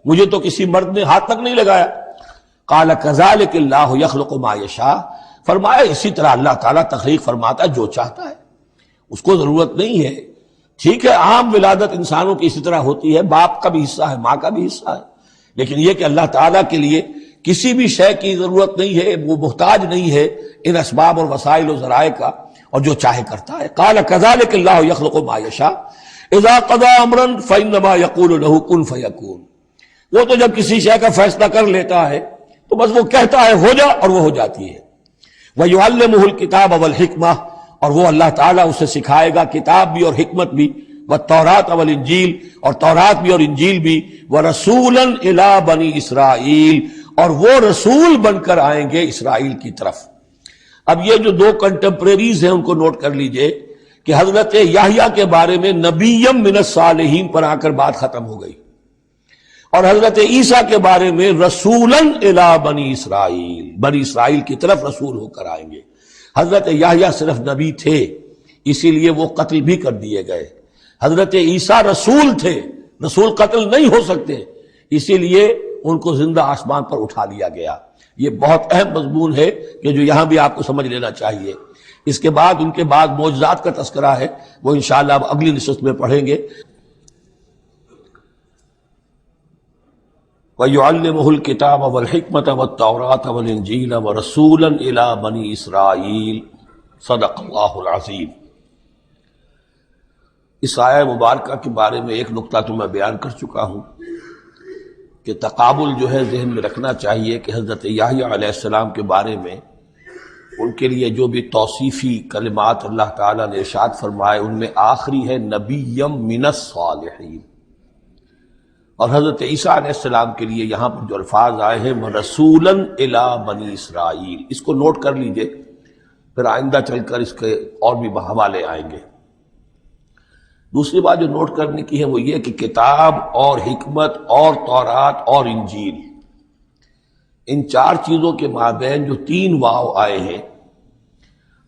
مجھے تو کسی مرد نے ہاتھ تک نہیں لگایا۔ قال کذالک اللہ یخلق ما یشاء، فرمایا اسی طرح اللہ تعالیٰ تخلیق فرماتا ہے جو چاہتا ہے، اس کو ضرورت نہیں ہے۔ ٹھیک ہے عام ولادت انسانوں کی اسی طرح ہوتی ہے، باپ کا بھی حصہ ہے، ماں کا بھی حصہ ہے، لیکن یہ کہ اللہ تعالیٰ کے لیے کسی بھی شے کی ضرورت نہیں ہے، وہ محتاج نہیں ہے ان اسباب اور وسائل و ذرائع کا، اور جو چاہے کرتا ہے۔ قال کذالک اللہ یخلق ما یشاء اذا قضى امرا فانما يقول له كن فيكون، وہ تو جب کسی شے کا فیصلہ کر لیتا ہے تو بس وہ کہتا ہے ہو جا اور وہ ہو جاتی ہے۔ وَيُعَلِّمُهُ الْكِتَابَ وَالْحِكْمَةَ، اور وہ اللہ تعالیٰ اسے سکھائے گا کتاب بھی اور حکمت بھی، والتورات والانجیل، اور تورات بھی اور انجیل بھی، ورسولا الی بنی اسرائیل، اور وہ رسول بن کر آئیں گے اسرائیل کی طرف۔ اب یہ جو دو کنٹمپریریز ہیں ان کو نوٹ کر لیجئے کہ حضرت یحییٰ کے بارے میں نبیم من الصالحین پر آ کر بات ختم ہو گئی، اور حضرت عیسیٰ کے بارے میں رسولاً الی بنی اسرائیل، بنی اسرائیل کی طرف رسول ہو کر آئیں گے۔ حضرت یحییٰ صرف نبی تھے، اسی لیے وہ قتل بھی کر دیے گئے۔ حضرت عیسیٰ رسول تھے، رسول قتل نہیں ہو سکتے، اسی لیے ان کو زندہ آسمان پر اٹھا لیا گیا۔ یہ بہت اہم مضمون ہے کہ جو یہاں بھی آپ کو سمجھ لینا چاہیے۔ اس کے بعد ان کے بعد معجزات کا تذکرہ ہے، وہ انشاءاللہ اب اگلی نشست میں پڑھیں گے۔ وَيُعَلِّمُهُ الْكِتَابَ وَالْحِكْمَةَ وَالتَّوْرَاةَ وَالْإِنْجِيلَ وَرَسُولًا إِلَى بَنِي إِسْرَائِيلَ صدق اللہ العظیم۔ اس آیہ مبارکہ کے بارے میں ایک نقطہ تو میں بیان کر چکا ہوں کہ تقابل جو ہے ذہن میں رکھنا چاہیے کہ حضرت یحییٰ علیہ السلام کے بارے میں ان کے لیے جو بھی توصیفی کلمات اللہ تعالیٰ نے ارشاد فرمائے ان میں آخری ہے نبیم من الصالحین، اور حضرت عیسیٰ علیہ السلام کے لیے یہاں پر جو الفاظ آئے ہیں رسولاً الی بنی اسرائیل، اس کو نوٹ کر لیجئے، پھر آئندہ چل کر اس کے اور بھی حوالے آئیں گے۔ دوسری بات جو نوٹ کرنے کی ہے وہ یہ کہ کتاب اور حکمت اور تورات اور انجیل، ان چار چیزوں کے مابین جو تین واو آئے ہیں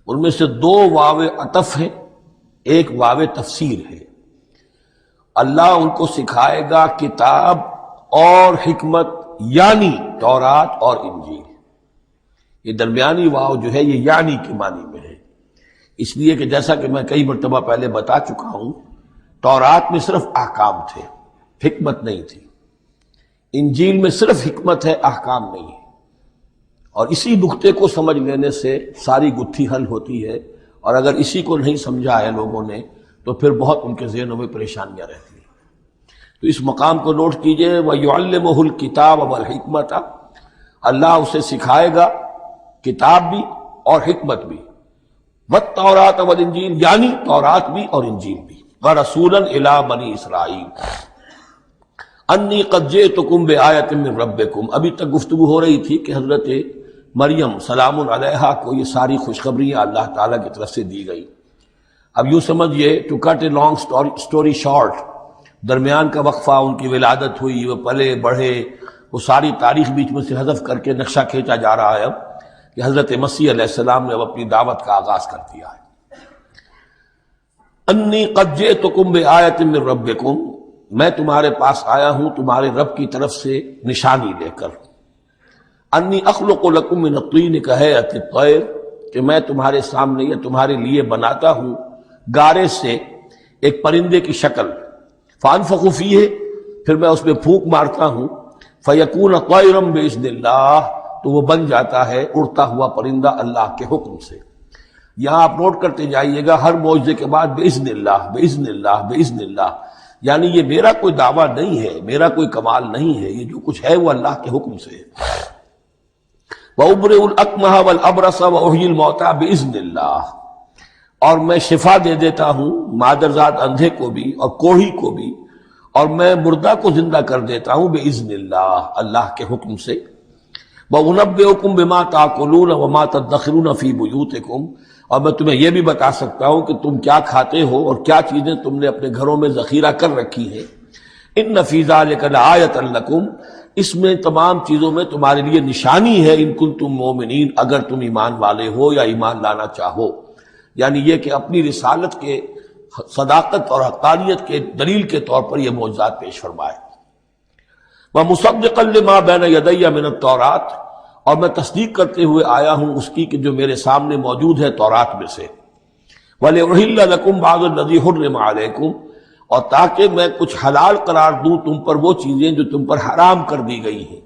ان میں سے دو واو عطف ہیں، ایک واو تفسیر ہے۔ اللہ ان کو سکھائے گا کتاب اور حکمت، یعنی تورات اور انجیل۔ یہ درمیانی واو جو ہے یہ یعنی کے معنی میں ہے، اس لیے کہ جیسا کہ میں کئی مرتبہ پہلے بتا چکا ہوں، تورات میں صرف احکام تھے، حکمت نہیں تھی۔ انجیل میں صرف حکمت ہے، احکام نہیں ہے، اور اسی نقطے کو سمجھ لینے سے ساری گتھی حل ہوتی ہے، اور اگر اسی کو نہیں سمجھا ہے لوگوں نے تو پھر بہت ان کے ذہنوں میں پریشانیاں رہتی ہیں۔ تو اس مقام کو نوٹ کیجئے، وَيُعَلِّمُهُ الْكِتَابَ وَالْحِكْمَةَ، اللہ اسے سکھائے گا کتاب بھی اور حکمت بھی، وَالتَّوْرَاةَ وَالْإِنْجِيلَ، یعنی تورات بھی اور انجیل بھی، وَرَسُولًا إِلَىٰ بَنِي إِسْرَائِيلَ انی قد جئتکم بآیۃ من ربکم۔ ابھی تک گفتگو ہو رہی تھی کہ حضرت مریم سلام علیہا کو یہ ساری خوشخبریاں اللہ تعالیٰ کی طرف سے دی گئی۔ اب یوں سمجھئے، to cut a long story short, درمیان کا وقفہ، ان کی ولادت ہوئی، وہ پلے بڑھے، وہ ساری تاریخ بیچ میں سے حذف کر کے نقشہ کھینچا جا رہا ہے اب کہ حضرت مسیح علیہ السلام نے اب اپنی دعوت کا آغاز کر دیا ہے۔ انی قد جئتکم بآیۃ من ربکم، میں تمہارے پاس آیا ہوں تمہارے رب کی طرف سے نشانی لے کر۔ انی اخلق لکم من الطین کہیئۃ الطیر، کہ میں تمہارے سامنے یا تمہارے لیے بناتا ہوں گارے سے ایک پرندے کی شکل، فانفخ فیہ، پھر میں اس میں پھونک مارتا ہوں، فیکون طیرا باذن اللہ، تو وہ بن جاتا ہے اڑتا ہوا پرندہ اللہ کے حکم سے۔ یہاں آپ نوٹ کرتے جائیے گا، ہر معجزے کے بعد باذن اللہ باذن اللہ باذن اللہ، یعنی یہ میرا کوئی دعویٰ نہیں ہے، میرا کوئی کمال نہیں ہے، یہ جو کچھ ہے وہ اللہ کے حکم سے ہے۔ وَأُبْرِئُ الْأَكْمَحَ وَالْأَبْرَصَ وَأُحْيِي الْمَوْتَىٰ بِإِذْنِ اللَّهِ، اور میں شفا دے دیتا ہوں مادرزاد اندھے کو بھی اور کوڑھی کو بھی، اور میں مردہ کو زندہ کر دیتا ہوں بِإِذْنِ اللَّهِ، اللہ کے حکم سے۔ وَأُنَبِّئُكُم بِمَا تَأْكُلُونَ وَمَا تَدَّخِرُونَ فِي بُيُوتِكُمْ، اور میں تمہیں یہ بھی بتا سکتا ہوں کہ تم کیا کھاتے ہو اور کیا چیزیں تم نے اپنے گھروں میں ذخیرہ کر رکھی ہیں۔ ان فی ذلک لآیۃ لکم، اس میں تمام چیزوں میں تمہارے لیے نشانی ہے، ان کنتم مومنین، اگر تم ایمان والے ہو یا ایمان لانا چاہو، یعنی یہ کہ اپنی رسالت کے صداقت اور حقانیت کے دلیل کے طور پر یہ معجزات پیش فرمائے۔ وَمُصَدِّقًا لِمَا بَيْنَ يَدَيَّ مِنَ التَّوْرَاةِ، اور میں تصدیق کرتے ہوئے آیا ہوں اس کی کہ جو میرے سامنے موجود ہے تورات میں سے۔ وَلِأُحِلَّ لَكُمْ بَعْضَ الَّذِي حُرِّمَ عَلَيْكُمْ، اور تاکہ میں کچھ حلال قرار دوں تم پر وہ چیزیں جو تم پر حرام کر دی گئی ہیں۔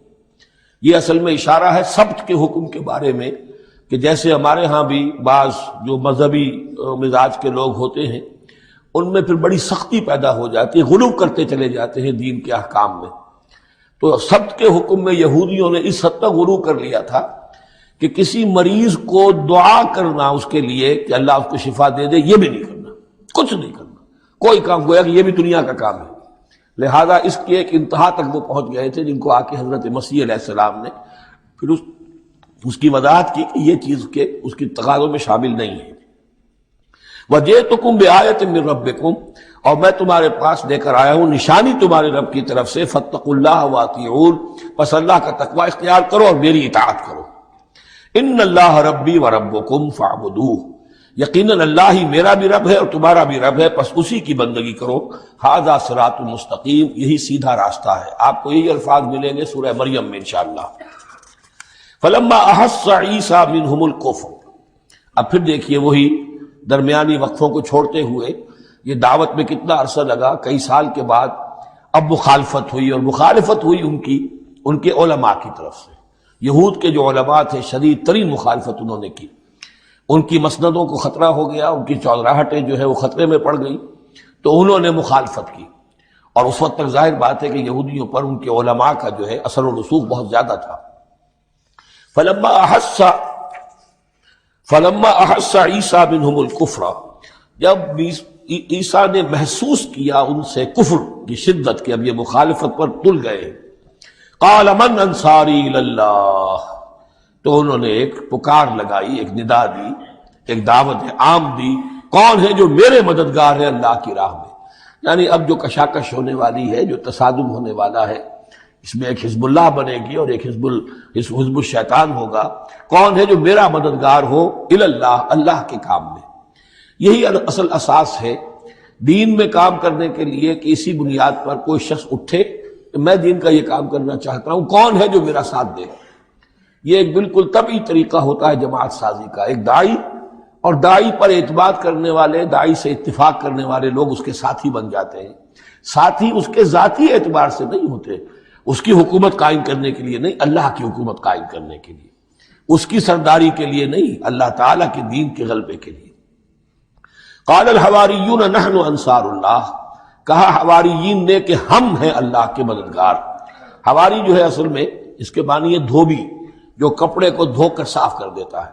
یہ اصل میں اشارہ ہے سبت کے حکم کے بارے میں، کہ جیسے ہمارے ہاں بھی بعض جو مذہبی مزاج کے لوگ ہوتے ہیں ان میں پھر بڑی سختی پیدا ہو جاتی ہے، غلو کرتے چلے جاتے ہیں دین کے احکام میں۔ تو سبت کے حکم میں یہودیوں نے اس حد تک غلو کر لیا تھا کہ کسی مریض کو دعا کرنا اس کے لیے کہ اللہ اس کو شفا دے دے، یہ بھی نہیں کرنا، کچھ نہیں کرنا، کوئی کام، گویا کہ یہ بھی دنیا کا کام ہے۔ لہذا اس کی ایک انتہا تک وہ پہنچ گئے تھے جن کو آ کے حضرت مسیح علیہ السلام نے پھر اس کی وضاحت کی کہ یہ چیز کے اس کی تقاضوں میں شامل نہیں ہے۔ وَجِئْتُكُمْ بِآیَةٍ مِّن رَبِّكُمْ، اور میں تمہارے پاس لے کر آیا ہوں نشانی تمہارے رب کی طرف سے، فَاتَّقُوا اللَّهَ وَأَطِیعُونِ، پس اللہ کا تقوی اختیار کرو اور میری اطاعت کرو۔ ان اللہ ربی و ربکم فاعبدوہ، یقیناً اللہ ہی میرا بھی رب ہے اور تمہارا بھی رب ہے، پس اسی کی بندگی کرو۔ ھذا صراط مستقیم، یہی سیدھا راستہ ہے۔ آپ کو یہی الفاظ ملیں گے سورہ مریم میں انشاءاللہ۔ فلما احس عیسیٰ منہم الکفر، اب پھر دیکھیے وہی درمیانی وقفوں کو چھوڑتے ہوئے یہ دعوت میں کتنا عرصہ لگا، کئی سال کے بعد اب مخالفت ہوئی، اور مخالفت ہوئی ان کے علماء کی طرف سے۔ یہود کے جو علماء تھے شدید ترین مخالفت انہوں نے کی، ان کی مسندوں کو خطرہ ہو گیا، ان کی چودراہٹیں جو ہے وہ خطرے میں پڑ گئی، تو انہوں نے مخالفت کی۔ اور اس وقت تک ظاہر بات ہے کہ یہودیوں پر ان کے علماء کا جو ہے اثر و رسوخ بہت زیادہ تھا۔ فلما احس عیسیٰ منہم الکفر، جب عیسیٰ نے محسوس کیا ان سے کفر کی شدت کہ اب یہ مخالفت پر تل گئے، قال من انصاری الی اللہ، تو انہوں نے ایک پکار لگائی، ایک ندا دی، ایک دعوت عام دی، کون ہے جو میرے مددگار ہے اللہ کی راہ میں؟ یعنی اب جو کشاکش ہونے والی ہے، جو تصادم ہونے والا ہے، اس میں ایک حزب اللہ بنے گی اور ایک حزب الشیطان ہوگا، کون ہے جو میرا مددگار ہو الی اللہ، اللہ کے کام میں۔ یہی اصل اساس ہے دین میں کام کرنے کے لیے کہ اسی بنیاد پر کوئی شخص اٹھے کہ میں دین کا یہ کام کرنا چاہتا ہوں، کون ہے جو میرا ساتھ دے؟ یہ ایک بالکل طبعی طریقہ ہوتا ہے جماعت سازی کا۔ ایک داعی اور داعی پر اعتماد کرنے والے، داعی سے اتفاق کرنے والے لوگ اس کے ساتھی بن جاتے ہیں۔ ساتھی اس کے ذاتی اعتبار سے نہیں ہوتے، اس کی حکومت قائم کرنے کے لیے نہیں، اللہ کی حکومت قائم کرنے کے لیے، اس کی سرداری کے لیے نہیں، اللہ تعالیٰ کے دین کے غلبے کے لیے۔ قال الحواریون نحن انصار اللہ، کہا حواریین نے کہ ہم ہیں اللہ کے مددگار۔ حواری جو ہے اصل میں اس کے معنی ہے دھوبی، جو کپڑے کو دھو کر صاف کر دیتا ہے۔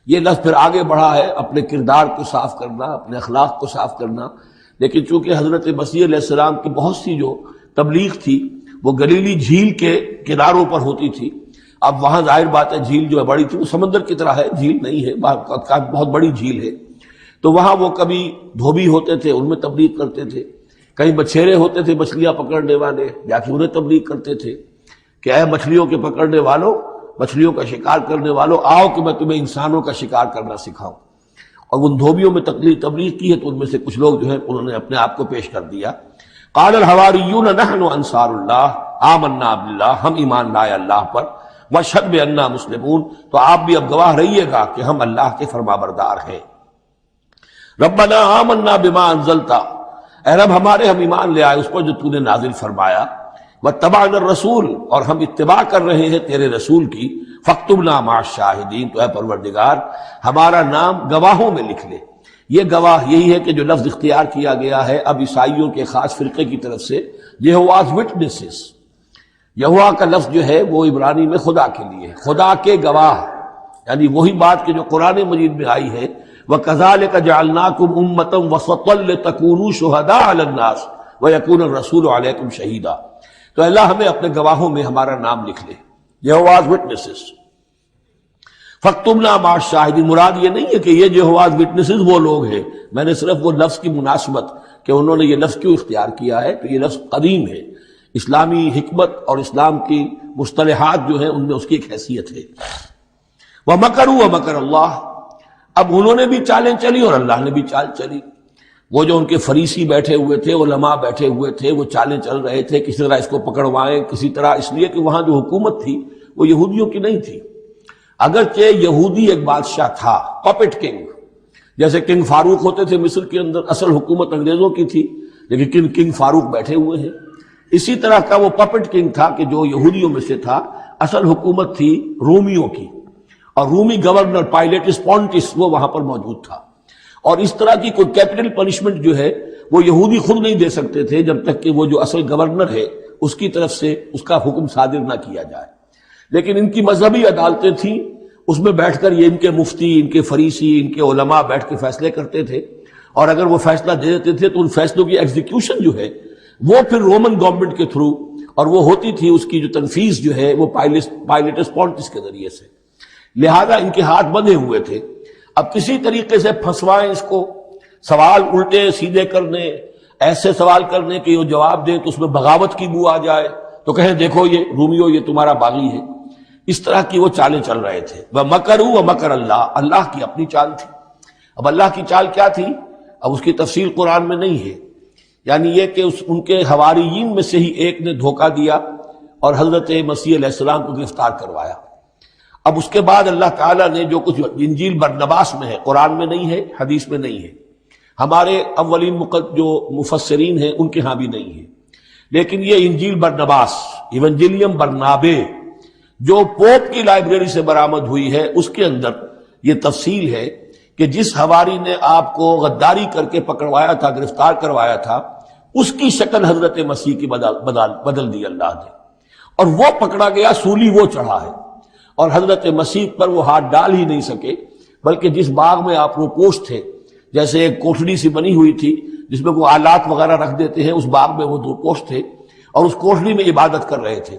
یہ لفظ پھر آگے بڑھا ہے اپنے کردار کو صاف کرنا، اپنے اخلاق کو صاف کرنا، لیکن چونکہ حضرت مسیح علیہ السلام کی بہت سی جو تبلیغ تھی وہ گلیلی جھیل کے کناروں پر ہوتی تھی۔ اب وہاں ظاہر بات ہے جھیل جو ہے بڑی تھی، وہ سمندر کی طرح ہے، جھیل نہیں ہے، بہت بڑی جھیل ہے، تو وہاں وہ کبھی دھوبی ہوتے تھے، ان میں تبلیغ کرتے تھے، کہیں بچھیرے ہوتے تھے مچھلیاں پکڑنے والے، جا کے انہیں تبلیغ کرتے تھے کہ اے مچھلیوں کے پکڑنے والوں، مچھلیوں کا شکار کرنے والوں، آؤ کہ میں تمہیں انسانوں کا شکار کرنا سکھاؤں۔ اور ان دھوبیوں میں تبلیغ کی ہے، تو ان میں سے کچھ لوگ جو ہے انہوں نے اپنے آپ کو پیش کر دیا۔ قال الحواریون نحن انصار اللہ آمنا باللہ، ہم ایمان لائے اللہ پر، واشہد بأننا مسلمون، تو آپ بھی اب گواہ رہیے گا کہ ہم اللہ کے فرمانبردار ہیں۔ ربنا آمنا بما انزلت، اے رب ہمارے ہم ایمان لے آئے اس پر جو تو نے نازل فرمایا، واتبعنا الرسول، اور ہم اتباع کر رہے ہیں تیرے رسول کی، فاکتبنا مع الشاہدین، تو اے پروردگار ہمارا نام گواہوں میں لکھ لے۔ یہ گواہ یہی ہے کہ جو لفظ اختیار کیا گیا ہے اب عیسائیوں کے خاص فرقے کی طرف سے، یہواز وٹنسز، یہوا کا لفظ جو ہے وہ عبرانی میں خدا کے لیے، خدا کے گواہ، یعنی وہی بات کہ جو قرآن مجید میں آئی ہے، وَكَذَلِكَ جَعَلْنَاكُمْ أُمَّةً وَسَطًا لِتَكُونُوا شُهَدَاءَ عَلَى النَّاسِ وَيَكُونَ الرَّسُولُ عَلَيْكُمْ شَهِيدًا، تو اللہ ہمیں اپنے گواہوں میں ہمارا نام لکھ لے، یہواز وٹنسز۔ فَاكْتُبْنَا مَعَ الشَّاهِدِينَ، مراد یہ نہیں ہے کہ یہ یہواز وٹنسز وہ لوگ ہیں، میں نے صرف وہ لفظ کی مناسبت کہ انہوں نے یہ لفظ کیوں اختیار کیا ہے، تو یہ لفظ قدیم ہے، اسلامی حکمت اور اسلام کی مصطلحات جو ہیں ان میں اس کی ایک حیثیت ہے۔ وَمَكَرُوا وَمَكَرَ اللَّهُ، اب انہوں نے بھی چالیں چلی اور اللہ نے بھی چال چلی۔ وہ جو ان کے فریسی بیٹھے ہوئے تھے، علماء بیٹھے ہوئے تھے، وہ چالیں چل رہے تھے کسی طرح اس کو پکڑوائیں، کسی طرح، اس لیے کہ وہاں جو حکومت تھی وہ یہودیوں کی نہیں تھی۔ اگرچہ یہودی ایک بادشاہ تھا، پپٹ کنگ، جیسے کنگ فاروق ہوتے تھے مصر کے اندر، اصل حکومت انگریزوں کی تھی، لیکن کنگ فاروق بیٹھے ہوئے ہیں۔ اسی طرح کا وہ پپٹ کنگ تھا کہ جو یہودیوں میں سے تھا، اصل حکومت تھی رومیوں کی، اور رومی گورنر پائلیٹس پونٹس وہ وہاں پر موجود تھا۔ اور اس طرح کی کوئی کیپٹل پنشمنٹ جو ہے وہ یہودی خود نہیں دے سکتے تھے جب تک کہ وہ جو اصل گورنر ہے اس کی طرف سے اس کا حکم صادر نہ کیا جائے، لیکن ان کی مذہبی عدالتیں تھیں، اس میں بیٹھ کر یہ ان کے مفتی، ان کے فریسی، ان کے علماء بیٹھ کے فیصلے کرتے تھے، اور اگر وہ فیصلہ دے دیتے تھے تو ان فیصلوں کی ایگزیکیوشن جو ہے وہ پھر رومن گورنمنٹ کے تھرو، اور وہ ہوتی تھی اس کی جو تنفیذ جو ہے وہ پائلیٹس پونٹس کے ذریعے سے، لہذا ان کے ہاتھ بندھے ہوئے تھے۔ اب کسی طریقے سے پھنسوائیں اس کو، سوال الٹے سیدھے کرنے، ایسے سوال کرنے کہ وہ جواب دیں تو اس میں بغاوت کی بو آ جائے تو کہیں دیکھو یہ رومیو یہ تمہارا باغی ہے، اس طرح کی وہ چالیں چل رہے تھے۔ وَمَكَرُوا وَمَكَرَ اللَّهُ، اللہ کی اپنی چال تھی۔ اب اللہ کی چال کیا تھی؟ اب اس کی تفصیل قرآن میں نہیں ہے، یعنی یہ کہ ان کے حواریین میں سے ہی ایک نے دھوکہ دیا اور حضرت مسیح علیہ السلام کو گرفتار کروایا۔ اب اس کے بعد اللہ تعالیٰ نے جو کچھ انجیل برنباس میں ہے، قرآن میں نہیں ہے، حدیث میں نہیں ہے، ہمارے اولین جو مفسرین ہیں ان کے ہاں بھی نہیں ہے، لیکن یہ انجیل برنباس، ایونجیلیم برنابے، جو پوپ کی لائبریری سے برآمد ہوئی ہے، اس کے اندر یہ تفصیل ہے کہ جس حواری نے آپ کو غداری کر کے پکڑوایا تھا، گرفتار کروایا تھا، اس کی شکل حضرت مسیح کی بدل دی اللہ نے، اور وہ پکڑا گیا، سولی وہ چڑھا ہے، اور حضرت مسیح پر وہ ہاتھ ڈال ہی نہیں سکے، بلکہ جس باغ میں آپ وہ پوش تھے، جیسے ایک کوٹھڑی سی بنی ہوئی تھی جس میں وہ آلات وغیرہ رکھ دیتے ہیں، اس باغ میں وہ 2 پوش تھے اور اس کوٹھڑی میں عبادت کر رہے تھے،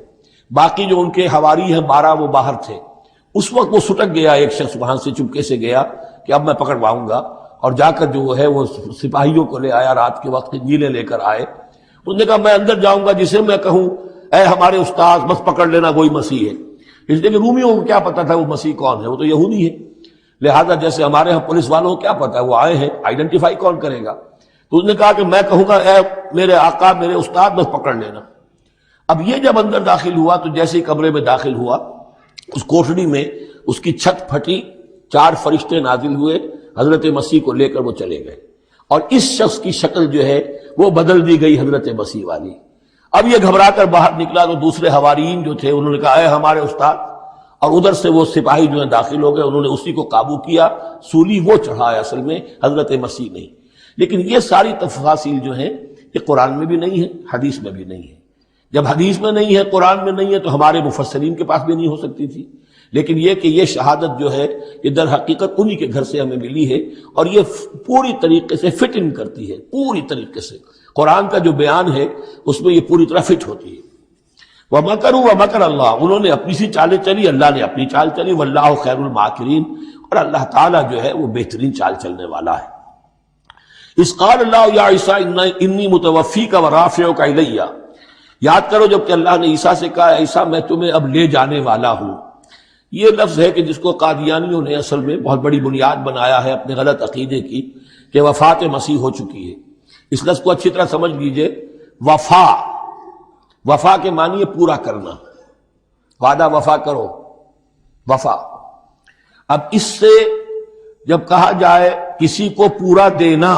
باقی جو ان کے حواری ہیں 12 وہ باہر تھے۔ اس وقت وہ سٹک گیا، ایک شخص وہاں سے چپکے سے گیا کہ اب میں پکڑواؤں گا، اور جا کر جو ہے وہ سپاہیوں کو لے آیا، رات کے وقت نیلے لے کر آئے، اس نے کہا میں اندر جاؤں گا جسے میں کہوں اے ہمارے استاد بس پکڑ لینا وہی مسیح ہے، اس لیے کہ رومیوں کو کیا پتا تھا وہ مسیح کون ہے، وہ تو یہودی ہے، لہذا جیسے ہمارے ہاں پولیس والوں کو کیا پتا ہے وہ آئے ہیں، آئیڈینٹیفائی کون کرے گا، تو اس نے کہا کہ میں کہوں گا اے میرے آقا میرے استاد بس پکڑ لینا۔ اب یہ جب اندر داخل ہوا تو جیسے ہی کمرے میں داخل ہوا، اس کوٹھڑی میں اس کی چھت پھٹی، 4 فرشتے نازل ہوئے، حضرت مسیح کو لے کر وہ چلے گئے، اور اس شخص کی شکل جو ہے وہ بدل دی گئی حضرت مسیح والی۔ اب یہ گھبرا کر باہر نکلا تو دوسرے حواریین جو تھے انہوں نے کہا اے ہمارے استاد، اور ادھر سے وہ سپاہی جو ہیں داخل ہو گئے، انہوں نے اسی کو قابو کیا، سولی وہ چڑھایا اصل میں حضرت مسیح نہیں۔ لیکن یہ ساری تفاصیل جو ہیں یہ قرآن میں بھی نہیں ہے، حدیث میں بھی نہیں ہے۔ جب حدیث میں نہیں ہے، قرآن میں نہیں ہے، تو ہمارے مفسرین کے پاس بھی نہیں ہو سکتی تھی، لیکن یہ کہ یہ شہادت جو ہے یہ در حقیقت انہی کے گھر سے ہمیں ملی ہے، اور یہ پوری طریقے سے فٹ ان کرتی ہے، پوری طریقے سے قرآن کا جو بیان ہے اس میں یہ پوری طرح فٹ ہوتی ہے۔ وَمَكَرُوا وَمَكَرَ اللَّهُ، انہوں نے اپنی سی چالیں چلی، اللہ نے اپنی چال چلی، وَاللَّهُ خَيْرُ الْمَاكِرِينَ، اور اللہ تعالیٰ جو ہے وہ بہترین چال چلنے والا ہے۔ اِذْ قَالَ اللَّهُ يَا عِيسَىٰ إِنِّي مُتَوَفِّيكَ وَرَافِعُكَ إِلَيَّ، یاد کرو جب کہ اللہ نے عیسیٰ سے کہا عیسیٰ میں تمہیں اب لے جانے والا ہوں، یہ لفظ ہے کہ جس کو قادیانیوں نے اصل میں بہت بڑی بنیاد بنایا ہے اپنے غلط عقیدے کی، کہ وفات مسیح ہو چکی ہے۔ اس لفظ کو اچھی طرح سمجھ لیجئے، وفا کے معنی ہے پورا کرنا، وعدہ وفا کرو، وفا۔ اب اس سے جب کہا جائے کسی کو پورا دینا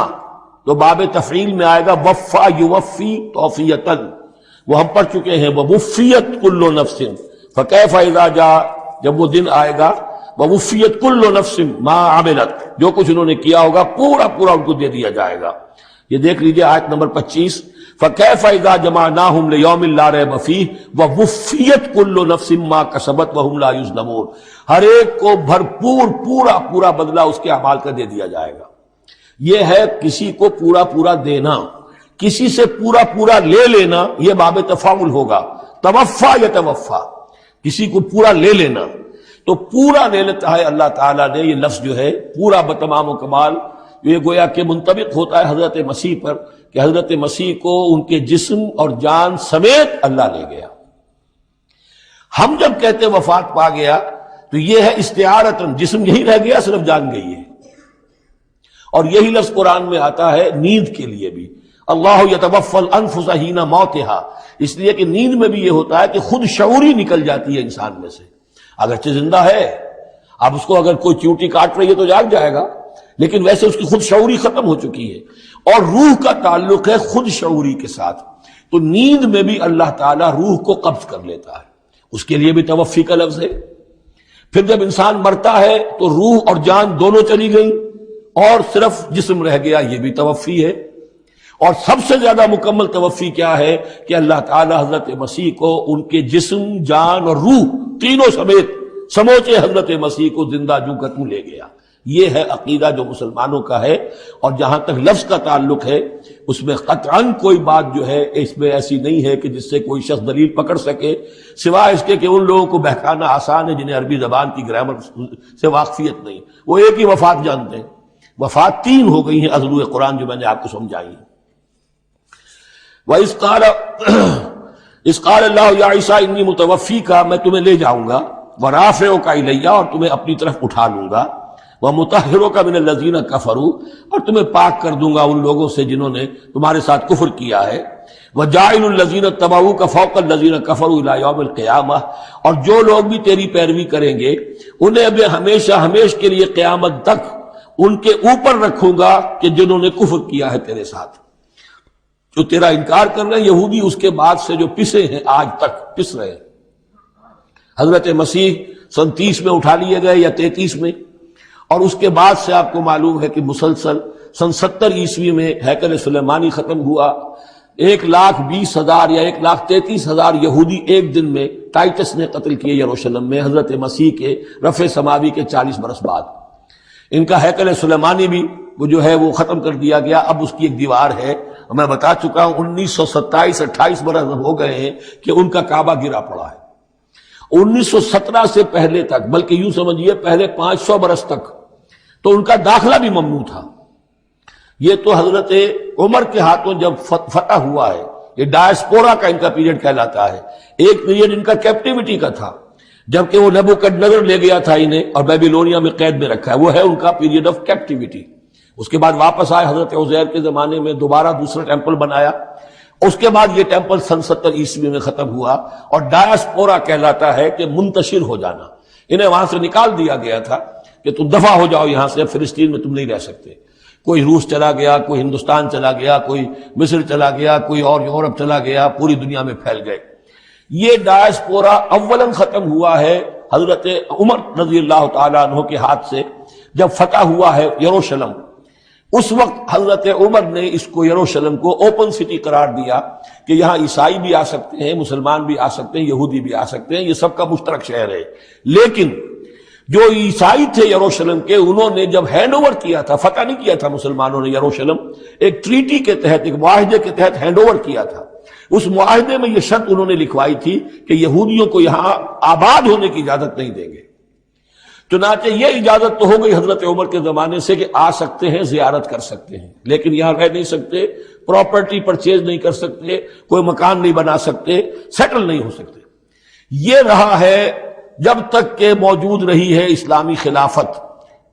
تو باب تفعیل میں آئے گا وفا یوفی توفیتن، وہ ہم پڑھ چکے ہیں، ووفیت کل نفس فکیف اذا جاء، جب وہ دن آئے گا ووفیت کل نفس ما عملت، جو کچھ انہوں نے کیا ہوگا پورا پورا ان کو دے دیا جائے گا۔ یہ دیکھ لیجئے آیت نمبر 25، فَكَيْفَ إِذَا جَمَعْنَاهُمْ لِيَوْمٍ لَا رَيْبَ فِيهِ وَوُفِّيَتْ كُلُّ نَفْسٍ مَا كَسَبَتْ وَهُمْ لَا يُظْلَمُونَ، ہر ایک کو بھرپور پورا بدلہ اس کے اعمال کا دے دیا جائے گا۔ یہ ہے کسی کو پورا دینا، کسی سے پورا لے لینا، یہ باب تفاعل ہوگا، توفا یا توفا، کسی کو پورا لے لینا، تو پورا لے لیتا ہے اللہ تعالیٰ نے۔ یہ لفظ جو ہے پورا بتمام و کمال، یہ گویا کہ منطبق ہوتا ہے حضرت مسیح پر، کہ حضرت مسیح کو ان کے جسم اور جان سمیت اللہ لے گیا۔ ہم جب کہتے وفات پا گیا تو یہ ہے استعارتن، جسم یہی رہ گیا صرف جان گئی ہے، اور یہی لفظ قرآن میں آتا ہے نیند کے لیے بھی، اللہ یتوفی الانفس حین موتها، اس لیے کہ نیند میں بھی یہ ہوتا ہے کہ خود شعوری نکل جاتی ہے انسان میں سے، اگرچہ زندہ ہے، اب اس کو اگر کوئی چیونٹی کاٹ رہی ہے تو جاگ جائے گا، لیکن ویسے اس کی خود شعوری ختم ہو چکی ہے، اور روح کا تعلق ہے خود شعوری کے ساتھ، تو نیند میں بھی اللہ تعالیٰ روح کو قبض کر لیتا ہے، اس کے لیے بھی توفی کا لفظ ہے۔ پھر جب انسان مرتا ہے تو روح اور جان دونوں چلی گئیں اور صرف جسم رہ گیا، یہ بھی توفی ہے۔ اور سب سے زیادہ مکمل توفی کیا ہے کہ اللہ تعالیٰ حضرت مسیح کو ان کے جسم، جان اور روح تینوں سمیت سموچے حضرت مسیح کو زندہ جو کر لے گیا، یہ ہے عقیدہ جو مسلمانوں کا ہے، اور جہاں تک لفظ کا تعلق ہے اس میں قطعاً کوئی بات جو ہے اس میں ایسی نہیں ہے کہ جس سے کوئی شخص دلیل پکڑ سکے، سوائے اس کے کہ ان لوگوں کو بہکانا آسان ہے جنہیں عربی زبان کی گرامر سے واقفیت نہیں، وہ ایک ہی وفات جانتے ہیں۔ وفات 3 ہو گئی ہیں اضرو قرآن جو میں نے آپ کو سمجھائی ہے۔ وَإِذْ قَالَ اللَّهُ يَا عِيسَىٰ إِنِّي مُتَوَفِّيكَ، میں تمہیں لے جاؤں گا، وَرَافِعُكَ إِلَيَّ، اور تمہیں اپنی طرف اٹھا لوں گا، وَمُطَهِّرُكَ مِنَ الَّذِينَ كَفَرُوا، اور تمہیں پاک کر دوں گا ان لوگوں سے جنہوں نے تمہارے ساتھ کفر کیا ہے، وَجَاعِلُ الَّذِينَ اتَّبَعُوكَ فَوْقَ الَّذِينَ كَفَرُوا إِلَىٰ يَوْمِ الْقِيَامَةِ، اور جو لوگ بھی تیری پیروی کریں گے انہیں اب ہمیشہ ہمیش کے لیے قیامت تک ان کے اوپر رکھوں گا کہ جنہوں نے کفر کیا ہے تیرے ساتھ، جو تیرا انکار کر رہے ہیں یہودی، اس کے بعد سے جو پسے ہیں آج تک پس رہے ہیں۔ حضرت مسیح سن 30 میں اٹھا لیے گئے یا 33 میں، اور اس کے بعد سے آپ کو معلوم ہے کہ مسلسل سن 70 عیسوی میں ہیکل سلیمانی ختم ہوا، 1,20,000 یا 1,33,000 یہودی ایک دن میں ٹائٹس نے قتل کیے یروشلم میں، حضرت مسیح کے رفع سماوی کے 40 برس بعد۔ ان کا ہیکل سلیمانی بھی وہ جو ہے وہ ختم کر دیا گیا، اب اس کی ایک دیوار ہے، میں بتا چکا ہوں 1927-28 برس ہو گئے ہیں کہ ان کا کعبہ گرا پڑا ہے۔ 1917 سے پہلے تک، بلکہ یوں سمجھیے پہلے 500 برس تک تو ان کا داخلہ بھی ممنوع تھا۔ یہ تو حضرت عمر کے ہاتھوں جب فتح ہوا ہے، یہ ڈائسپورا کا ان کا پیریڈ کہلاتا ہے، ایک پیریڈ ان کا کیپٹیوٹی کا تھا، جبکہ وہ نبوکدنضر لے گیا تھا انہیں اور بیبیلونیا میں قید میں رکھا ہے، وہ ہے ان کا پیریڈ آف کیپٹیوٹی۔ اس کے بعد واپس آئے حضرت عزیر کے زمانے میں، دوبارہ دوسرا ٹیمپل بنایا، اس کے بعد یہ ٹیمپل سن 70 عیسوی میں ختم ہوا، اور ڈائسپورا کہلاتا ہے کہ منتشر ہو جانا، انہیں وہاں سے نکال دیا گیا تھا کہ تم دفع ہو جاؤ یہاں سے، فلسطین میں تم نہیں رہ سکتے۔ کوئی روس چلا گیا، کوئی ہندوستان چلا گیا، کوئی مصر چلا گیا، کوئی اور یورپ چلا گیا، پوری دنیا میں پھیل گئے۔ یہ ڈائسپورا اولاً ختم ہوا ہے حضرت عمر رضی اللہ تعالیٰ عنہ کے ہاتھ سے، جب فتح ہوا ہے یروشلم۔ اس وقت حضرت عمر نے اس کو یروشلم کو اوپن سٹی قرار دیا کہ یہاں عیسائی بھی آ سکتے ہیں، مسلمان بھی آ سکتے ہیں، یہودی بھی آ سکتے ہیں، یہ سب کا مشترک شہر ہے۔ لیکن جو عیسائی تھے یروشلم کے، انہوں نے جب ہینڈ اوور کیا تھا، فتح نہیں کیا تھا مسلمانوں نے یروشلم، ایک ٹریٹی کے تحت، ایک معاہدے کے تحت ہینڈ اوور کیا تھا۔ اس معاہدے میں یہ شرط انہوں نے لکھوائی تھی کہ یہودیوں کو یہاں آباد ہونے کی اجازت نہیں دیں گے۔ چنانچہ یہ اجازت تو ہو گئی حضرت عمر کے زمانے سے کہ آ سکتے ہیں، زیارت کر سکتے ہیں، لیکن یہاں رہ نہیں سکتے، پراپرٹی پرچیز نہیں کر سکتے، کوئی مکان نہیں بنا سکتے، سیٹل نہیں ہو سکتے۔ یہ رہا ہے جب تک کہ موجود رہی ہے اسلامی خلافت۔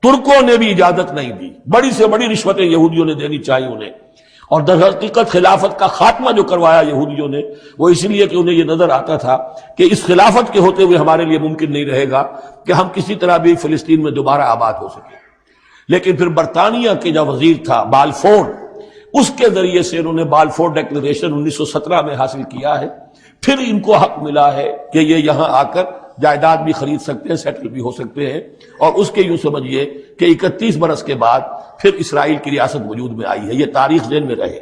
ترکوں نے بھی اجازت نہیں دی، بڑی سے بڑی رشوتیں یہودیوں نے دینی چاہیے انہیں، اور در حقیقت خلافت کا خاتمہ جو کروایا یہودیوں نے وہ اس لیے کہ انہیں یہ نظر آتا تھا کہ اس خلافت کے ہوتے ہوئے ہمارے لیے ممکن نہیں رہے گا کہ ہم کسی طرح بھی فلسطین میں دوبارہ آباد ہو سکیں۔ لیکن پھر برطانیہ کے جو وزیر تھا بالفور، اس کے ذریعے سے انہوں نے بالفور ڈیکلریشن 1917 میں حاصل کیا ہے، پھر ان کو حق ملا ہے کہ یہ یہاں آ کر جائیداد بھی خرید سکتے ہیں، سیٹل بھی ہو سکتے ہیں، اور اس کے یوں سمجھیے کہ 31 برس کے بعد پھر اسرائیل کی ریاست وجود میں آئی ہے۔ یہ تاریخ ذہن میں رہے۔